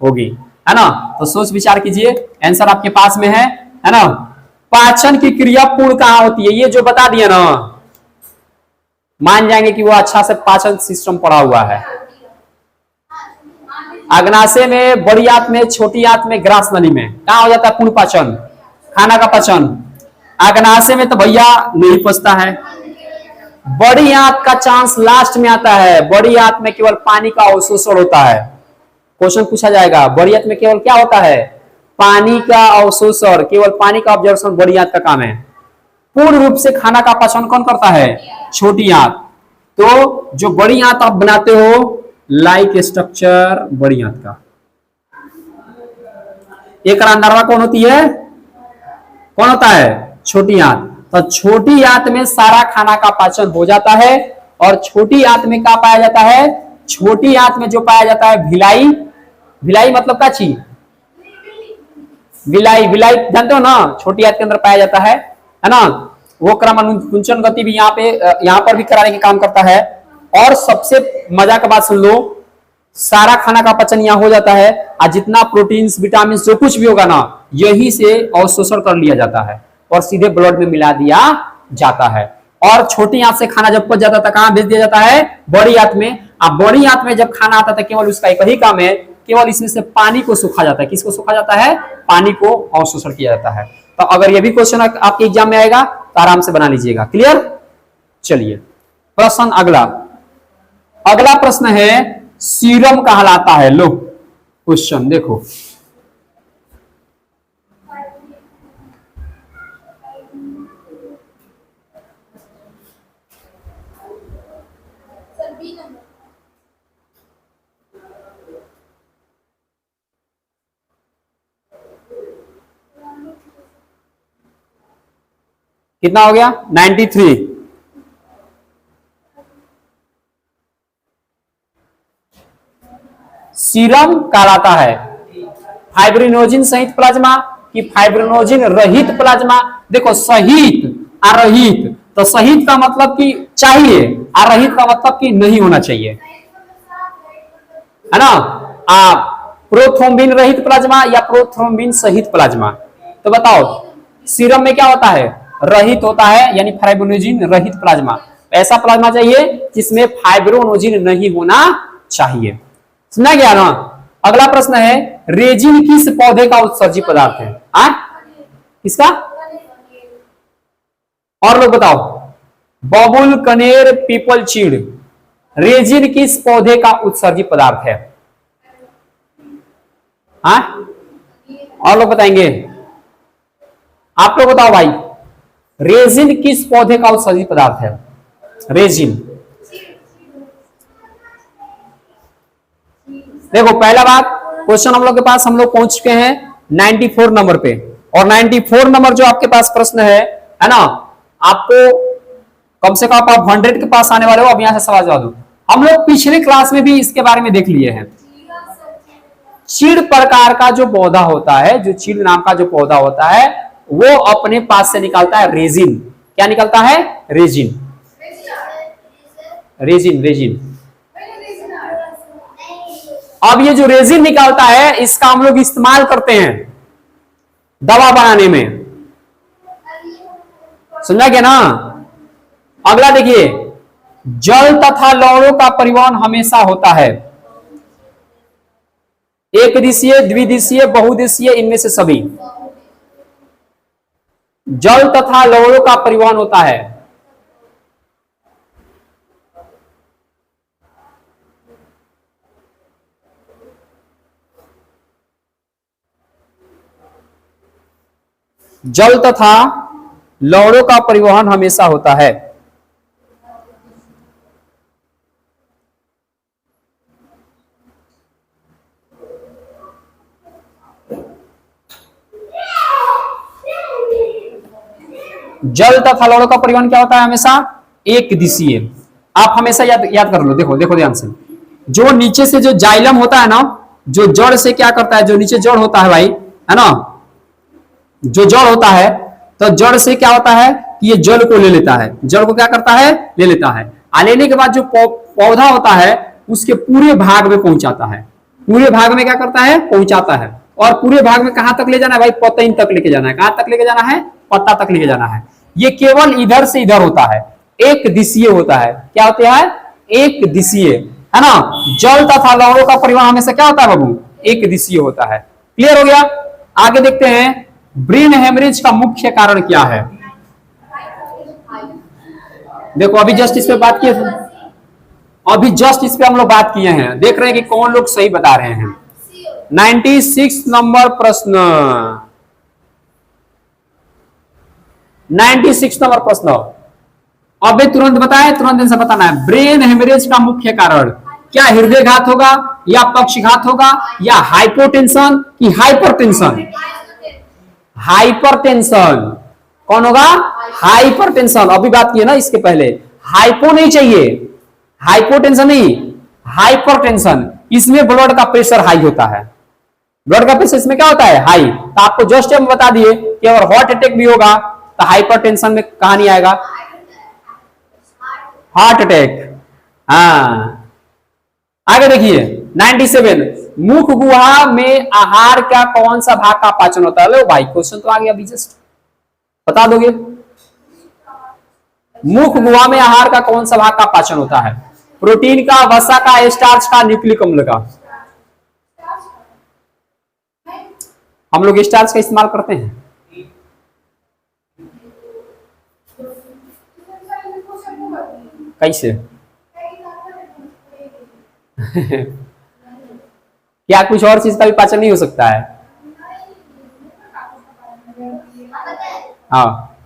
होगी, है ना? तो सोच विचार कीजिए, आंसर आपके पास में है ना? पाचन की क्रिया पूर्ण कहां होती है? ये जो बता दिया ना, मान जाएंगे कि वो अच्छा से पाचन सिस्टम पड़ा हुआ है। अग्नाशय में, बड़ी आंत में, छोटी आंत में, ग्रास नली में कहां हो जाता है पूर्ण पाचन? खाना का पाचन। अग्नाशय में तो भैया नहीं पचता है। बड़ी आंत का चांस लास्ट में आता है। बड़ी आंत में केवल पानी का अवशोषण होता है। क्वेश्चन पूछा जाएगा, बड़ी आंत में केवल क्या होता है? पानी का अवशोषण, केवल पानी का ऑब्जर्वेशन बड़ी आंत का काम है। पूर्ण रूप से खाना का पाचन कौन करता है? छोटी आंत। तो जो बड़ी आंत आप बनाते हो, लाइक स्ट्रक्चर बड़ी आंत का, एक अंदरवा कौन होती है? कौन होता है? छोटी आंत। तो छोटी आंत में सारा खाना का पाचन हो जाता है। और छोटी आंत में क्या पाया जाता है? छोटी आंत में जो पाया जाता है भिलाई। भिलाई मतलब क्या चीज? विलाई। विलाई जानते हो ना, छोटी आंत के अंदर पाया जाता है ना? वो क्रमानुकुंचन गति भी यहाँ पर भी कराने के काम करता है। और सबसे मजा का बात सुन लो, सारा खाना का पाचन यहाँ हो जाता है और जितना प्रोटीन्स, विटामिन जो कुछ भी होगा ना, यही से अवशोषण कर लिया जाता है और सीधे ब्लड में मिला दिया जाता है। और छोटी आंत से खाना जब पच जाता था, कहां भेज दिया जाता है? बड़ी आंत में। अब बड़ी आंत में जब खाना आता था, केवल उसका एक ही काम है, केवल इसमें से पानी को सूखा जाता है। किसको सूखा जाता है? पानी को अवशोषण किया जाता है। तो अगर ये भी क्वेश्चन आपके एग्जाम में आएगा तो आराम से बना लीजिएगा। क्लियर? चलिए प्रश्न अगला प्रश्न है, सीरम कहलाता है। लो क्वेश्चन देखो, कितना हो गया? 93। सीरम कहलाता है फाइब्रिनोजिन सहित प्लाज्मा कि फाइब्रिनोजिन रहित प्लाज्मा? देखो, सहित और रहित, तो सहित का मतलब कि चाहिए और रहित का मतलब कि नहीं होना चाहिए, है ना? प्रोथ्रोम्बिन रहित प्लाज्मा या प्रोथ्रोम्बिन सहित प्लाज्मा? तो बताओ, सीरम में क्या होता है? रहित होता है, यानी फाइब्रिनोजिन रहित प्लाज्मा। ऐसा प्लाज्मा चाहिए जिसमें फाइब्रिनोजिन नहीं होना चाहिए। सुना गया ना? अगला प्रश्न है, रेजिन किस पौधे का उत्सर्जी पदार्थ है? किसका? और लोग बताओ। बबुल, कनेर, पीपल, चीड़, रेजिन किस पौधे का उत्सर्जी पदार्थ है? और लोग बताएंगे? आप लोग बताओ भाई, रेजिन किस पौधे का उत्सर्जी पदार्थ है? रेजिन। देखो, पहला बात, क्वेश्चन हम लोग के पास, हम लोग पहुंच चुके हैं 94 नंबर पे। और 94 नंबर जो आपके पास प्रश्न है ना, आपको कम से कम आप 100 के पास आने वाले हो। अब यहां से सवाल जवाब दो। हम लोग पिछले क्लास में भी इसके बारे में देख लिए हैं। चीड़ प्रकार का जो पौधा होता है, जो चीड़ नाम का जो पौधा होता है, वो अपने पास से निकालता है रेजिन। क्या निकलता है? रेजिन। Resin, resin. अब ये जो रेजिन निकालता है, इसका हम लोग इस्तेमाल करते हैं दवा बनाने में। समझा गया ना? अगला देखिए, जल तथा लवणों का परिवहन हमेशा होता है। एक दिशीय, द्विदिशीय, बहुदिशीय, इनमें से सभी। जल तथा लवणों का परिवहन होता है। जल तथा लवणों का परिवहन हमेशा होता है। जल तथा लवणों का परिवहन क्या होता है? हमेशा एक दिशीय। आप हमेशा याद कर लो, देखो देखो ध्यान से। जो नीचे से जो जाइलम होता है ना, जो जड़ से क्या करता है, जो नीचे जड़ होता है भाई, है ना, जो जड़ होता है, तो जड़ से क्या होता है कि ये जल को ले लेता है। जड़ को क्या करता है? ले लेता है। लेने के बाद जो पौधा होता है उसके पूरे भाग में पहुंचाता है। पूरे भाग में क्या करता है? पहुंचाता है। और पूरे भाग में कहां तक ले जाना है भाई? पतन तक लेके जाना है। कहां तक लेके जाना है? पत्ता तक लेके जाना है। ये केवल इधर से इधर होता है, एक दिशीय होता है। क्या होता है? एक दिशीय, है ना। जल तथा लवणों का परिवहन हमेशा क्या होता है बाबू? एक दिशीय होता है। क्लियर हो गया? आगे देखते हैं, ब्रेन हेमरेज का मुख्य कारण क्या है? देखो अभी जस्ट इस पे बात किए थे, अभी जस्ट इस पे हम लोग बात किए हैं। देख रहे हैं कि कौन लोग सही बता रहे हैं। 96 नंबर प्रश्न, 96 नंबर प्रश्न। अभी तुरंत बताएं, तुरंत इनसे बताना है। ब्रेन हेमरेज का मुख्य कारण क्या? हृदयघात होगा, या पक्षघात होगा, या हाइपोटेंशन की हाइपरटेंशन? हाइपरटेंशन। कौन होगा? हाइपरटेंशन। अभी बात की है ना इसके पहले। हाइपो नहीं चाहिए, हाइपोटेंशन नहीं, हाइपरटेंशन। इसमें ब्लड का प्रेशर हाई होता है। ब्लड का प्रेशर इसमें क्या होता है? हाई। तो आपको जस्ट हम बता दिए कि अगर हार्ट अटैक भी होगा तो हाइपरटेंशन में कहां नहीं आएगा? Heart attack. हाँ, आगे देखिए 97, मुख गुहा में आहार का कौन सा भाग का पाचन होता है? लो भाई क्वेश्चन तो आ गया, अभी जस्ट बता दोगे। मुख गुहा में आहार का कौन सा भाग का पाचन होता है? प्रोटीन का, वसा का, स्टार्च का, न्यूक्लिक अम्ल का? हम लोग स्टार्च का इस्तेमाल करते हैं। कैसे? क्या कुछ और चीज का भी पाचन नहीं हो सकता है? हाँ,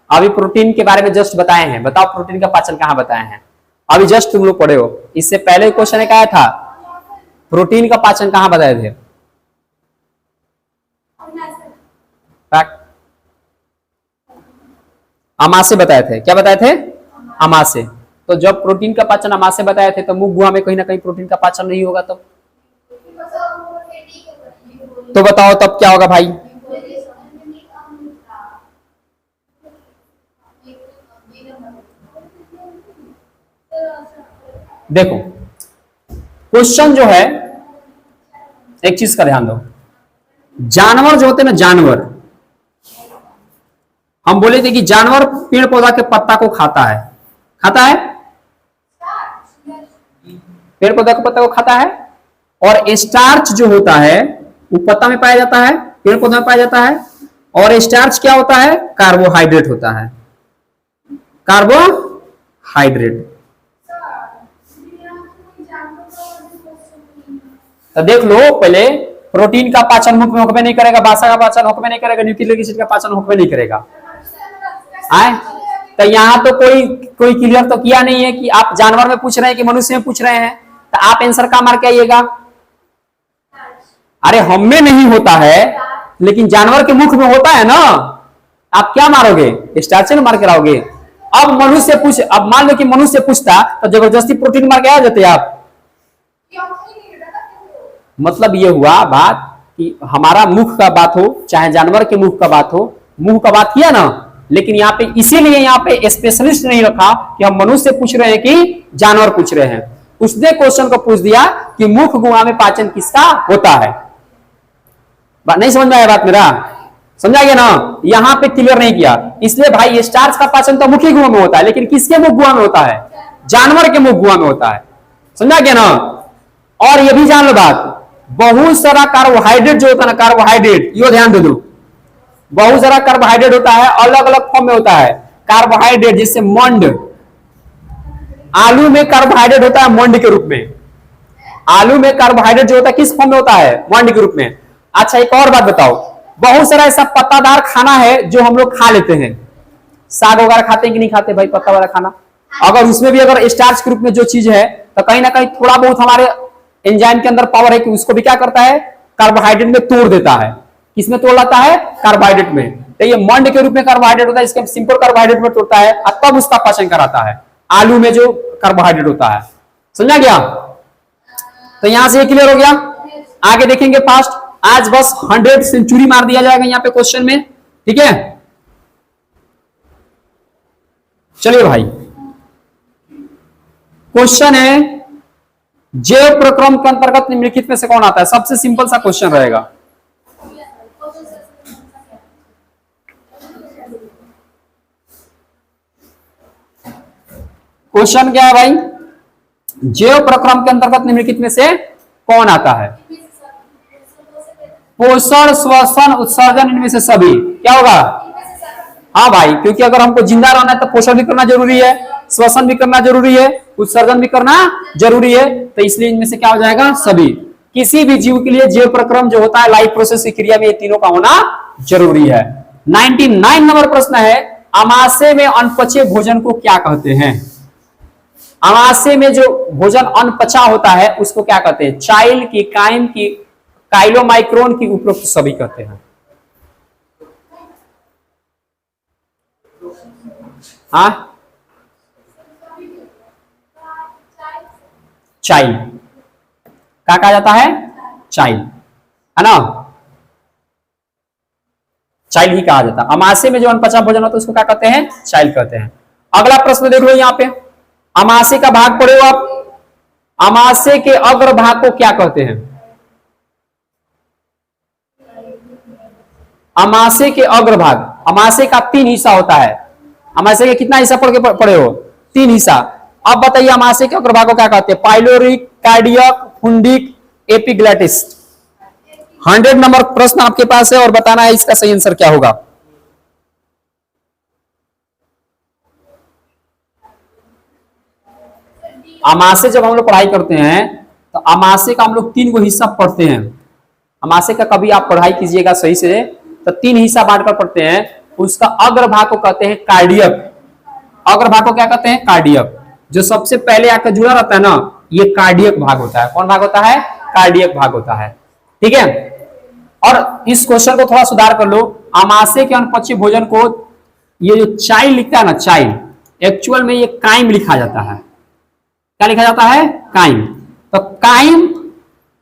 अभी प्रोटीन के बारे में जस्ट बताए हैं। बताओ प्रोटीन का पाचन कहाँ बताए हैं? अभी जस्ट तुम लोग पढ़े हो। इससे पहले क्वेश्चन क्या था? प्रोटीन का पाचन कहाँ बताए थे? अमाशय बताए थे। क्या बताए थे? अमाशय। तो जब प्रोटीन का पाचन अमाशय बताए थे तो मुख गुहा में कहीं ना कहीं प्रोटीन का पाचन नहीं होगा, तब तो बताओ तब क्या होगा भाई? देखो क्वेश्चन जो है, एक चीज का ध्यान दो। जानवर जो होते हैं ना, जानवर, हम बोले थे कि जानवर पेड़ पौधा के पत्ता को खाता है। खाता है? पेड़ पौधा के पत्ता को खाता है। और स्टार्च जो होता है वो पत्ता में पाया जाता है, पेड़ पौधा में पाया जाता है। और स्टार्च क्या होता है? कार्बोहाइड्रेट होता है। कार्बोहाइड्रेट। तो देख लो पहले, प्रोटीन का पाचन मुख में होकबे नहीं करेगा, बासा का पाचन होकबे नहीं करेगा, न्यूक्लिक एसिड का पाचन होकबे नहीं करेगा। आए तो यहां तो कोई क्लियर तो किया नहीं है कि आप जानवर में पूछ रहे हैं कि मनुष्य में पूछ रहे हैं। तो आप आंसर का मार के आइएगा? अरे हम में नहीं होता है लेकिन जानवर के मुख में होता है ना। आप क्या मारोगे? स्टार्च मार के लाओगे। अब मनुष्य पूछ, अब मान लो कि मनुष्य पूछता तो जबरदस्ती प्रोटीन मार के आ जाते आप। मतलब ये हुआ बात कि हमारा मुख का बात हो चाहे जानवर के मुख का बात हो, मुंह का बात किया ना। लेकिन यहाँ पे इसीलिए यहाँ पे स्पेशलिस्ट नहीं रखा कि हम मनुष्य पूछ रहे हैं कि जानवर पूछ रहे हैं। उसने क्वेश्चन को पूछ दिया कि मुख गुहा में पाचन किसका होता है। बात नहीं समझ में आया? बात मेरा समझा गया ना, यहां पे क्लियर नहीं किया। इसलिए भाई स्टार्च का पाचन तो मुख्य गुहा में होता है, लेकिन किसके मुख गुहा में होता है? जानवर के मुख गुहा में होता है। समझा गया ना। और ये भी जान लो बात, बहुत सारा कार्बोहाइड्रेट जो होता है ना, कार्बोहाइड्रेट, यो ध्यान दे दो, बहुत सारा कार्बोहाइड्रेट होता है, अलग अलग फॉर्म में होता है कार्बोहाइड्रेट। जैसे मंड, आलू में कार्बोहाइड्रेट होता है मंड के रूप में। आलू में कार्बोहाइड्रेट जो होता है किस फॉर्म में होता है? मंड के रूप में। अच्छा एक और बात बताओ, बहुत सारा ऐसा पत्तादार खाना है जो हम लोग खा लेते हैं, साग वगैरह खाते हैं कि नहीं खाते भाई पत्ता वाला खाना? अगर उसमें भी अगर स्टार्च के रूप में जो चीज है, तो कहीं ना कहीं थोड़ा बहुत हमारे एंजाइम के अंदर पावर है कि उसको भी क्या करता है? कार्बोहाइड्रेट में तोड़ देता है। किसमें तोड़ लाता है? कार्बोहाइड्रेट में। तो ये मंड के रूप में कार्बोहाइड्रेट होता है, इसके सिंपल कार्बोहाइड्रेट में तोड़ता है और तब उसका पाचन कराता है, आलू में जो कार्बोहाइड्रेट होता है। समझा गया? तो यहां से क्लियर हो गया। आगे देखेंगे फास्ट। आज बस 100 सेंचुरी मार दिया जाएगा यहाँ पे क्वेश्चन में, ठीक है? चलिए भाई, क्वेश्चन है जैव प्रक्रम के अंतर्गत निम्नलिखित में से कौन आता है? सबसे सिंपल सा क्वेश्चन रहेगा। क्वेश्चन क्या है भाई? जैव प्रक्रम के अंतर्गत निम्नलिखित में से कौन आता है? पोषण, श्वसन, उत्सर्जन, इनमें से सभी। क्या होगा? हाँ भाई, क्योंकि अगर हमको जिंदा रहना है तो पोषण भी करना जरूरी है, श्वसन भी करना जरूरी है, उत्सर्जन भी करना जरूरी है, तो इसलिए इनमें से क्या हो जाएगा? सभी। किसी भी जीव के लिए जैव प्रक्रम जो होता है लाइफ प्रोसेस की क्रिया में ये तीनों का होना जरूरी है। 99 नंबर प्रश्न है, अमाशय में अनपचे भोजन को क्या कहते हैं? अमाशय में जो भोजन अनपचा होता है उसको क्या कहते हैं? चाइल्ड की, काइम की, काइलोमाइक्रोन की, उपरोक्त सभी कहते हैं। हाँ, चाइल्ड क्या कहा जाता है? चाइल्ड, है ना, चाइल्ड ही कहा जाता है। अमाशय में जो अनपचा भोजन होता है उसको क्या कहते हैं? चाइल्ड कहते हैं। अगला प्रश्न देख लो यहाँ पे, अमाशय का भाग पढ़े हो आप। अमाशय के अग्र भाग को क्या कहते हैं? अमाशय के अग्र भाग, अमाशय का 3 हिस्सा होता है। अमाशय के कितना हिस्सा पढ़े हो? 3 हिस्सा। अब बताइए अमाशय के अग्र भाग को क्या कहते हैं? Pyloric, cardiac, fundic, epiglottis. 100 number प्रश्न आपके पास है और बताना है इसका सही आंसर क्या होगा। अमाशय जब हम लोग पढ़ाई करते हैं तो अमाशय का हम लोग 3 को हिस्सा पढ़ते हैं। अमाशय का कभी आप पढ़ाई कीजिएगा सही से तो 3 हिस्सा बांटकर पढ़ते हैं। उसका अग्र भाग को कहते हैं कार्डियक। अग्र भाग को क्या कहते हैं? कार्डियक। जो सबसे पहले आकर जुड़ा रहता है ना, ये कार्डियक भाग होता है। कौन भाग होता है? कार्डियक भाग होता है, ठीक है। और इस क्वेश्चन को थोड़ा सुधार कर लो। अमाशय के अनपचे भोजन को ये जो चाइल्ड लिखता है ना, चाइल्ड, एक्चुअल में ये काइम लिखा जाता है। क्या लिखा जाता है? काइम। तो काइम,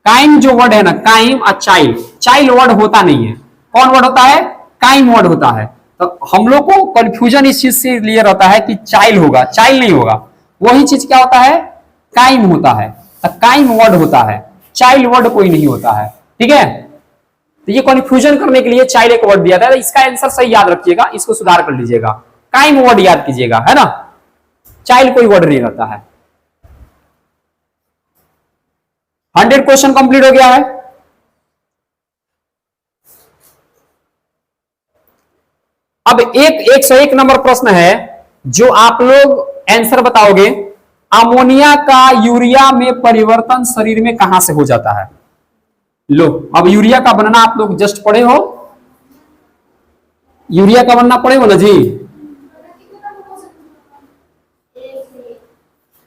काइम जो वर्ड है ना, काइम और चाइल्ड, चाइल्ड वर्ड होता नहीं है। कौन वर्ड होता है? काइम वर्ड होता है। तो हम लोग को कंफ्यूजन इस चीज से लिए रहता है कि चाइल्ड होगा, चाइल्ड नहीं होगा। वही चीज क्या होता है? काइम होता है। तो काइम वर्ड होता है, चाइल्ड वर्ड कोई नहीं होता है, ठीक है। तो ये कंफ्यूजन करने के लिए चाइल्ड एक वर्ड दिया था। इसका आंसर सही याद रखिएगा, इसको सुधार कर लीजिएगा। काइम वर्ड याद कीजिएगा, है ना, चाइल्ड कोई वर्ड नहीं रहता है। 100 क्वेश्चन कंप्लीट हो गया है। अब एक 101 नंबर प्रश्न है जो आप लोग आंसर बताओगे। अमोनिया का यूरिया में परिवर्तन शरीर में कहां से हो जाता है? लो, अब यूरिया का बनना आप लोग जस्ट पढ़े हो, यूरिया का बनना पढ़े हो ना जी।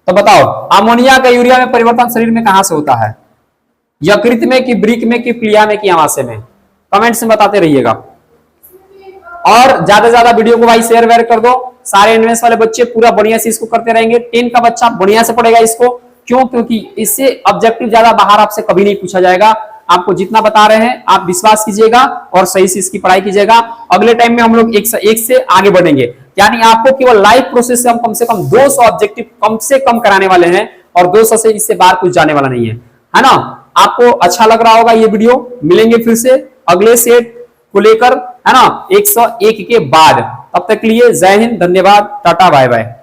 तो बताओ अमोनिया का यूरिया में परिवर्तन शरीर में कहां से होता है? यकृत में कि ब्रिक में कि प्लिया में कि अमाशय में? कमेंट्स में बताते रहिएगा। और ज्यादा से ज्यादा वीडियो को भाई शेयर वेयर कर दो। सारे एनवेंस वाले बच्चे पूरा बढ़िया से इसको करते रहेंगे। 10 का बच्चा बढ़िया से पढ़ेगा इसको। क्यों? क्योंकि इससे ऑब्जेक्टिव ज्यादा बाहर आपसे कभी नहीं पूछा जाएगा। आपको जितना बता रहे हैं आप विश्वास कीजिएगा और सही से इसकी पढ़ाई कीजिएगा। अगले टाइम में हम लोग एक से आगे बढ़ेंगे, यानी आपको केवल लाइव प्रोसेस से हम कम से कम 200 ऑब्जेक्टिव कम से कम कराने वाले हैं और 200 से इससे बाहर कुछ जाने वाला नहीं है ना। आपको अच्छा लग रहा होगा ये वीडियो। मिलेंगे फिर से अगले सेट को लेकर। है ना, 101 के बाद। तब तक के लिए जय हिंद, धन्यवाद, टाटा बाय बाय।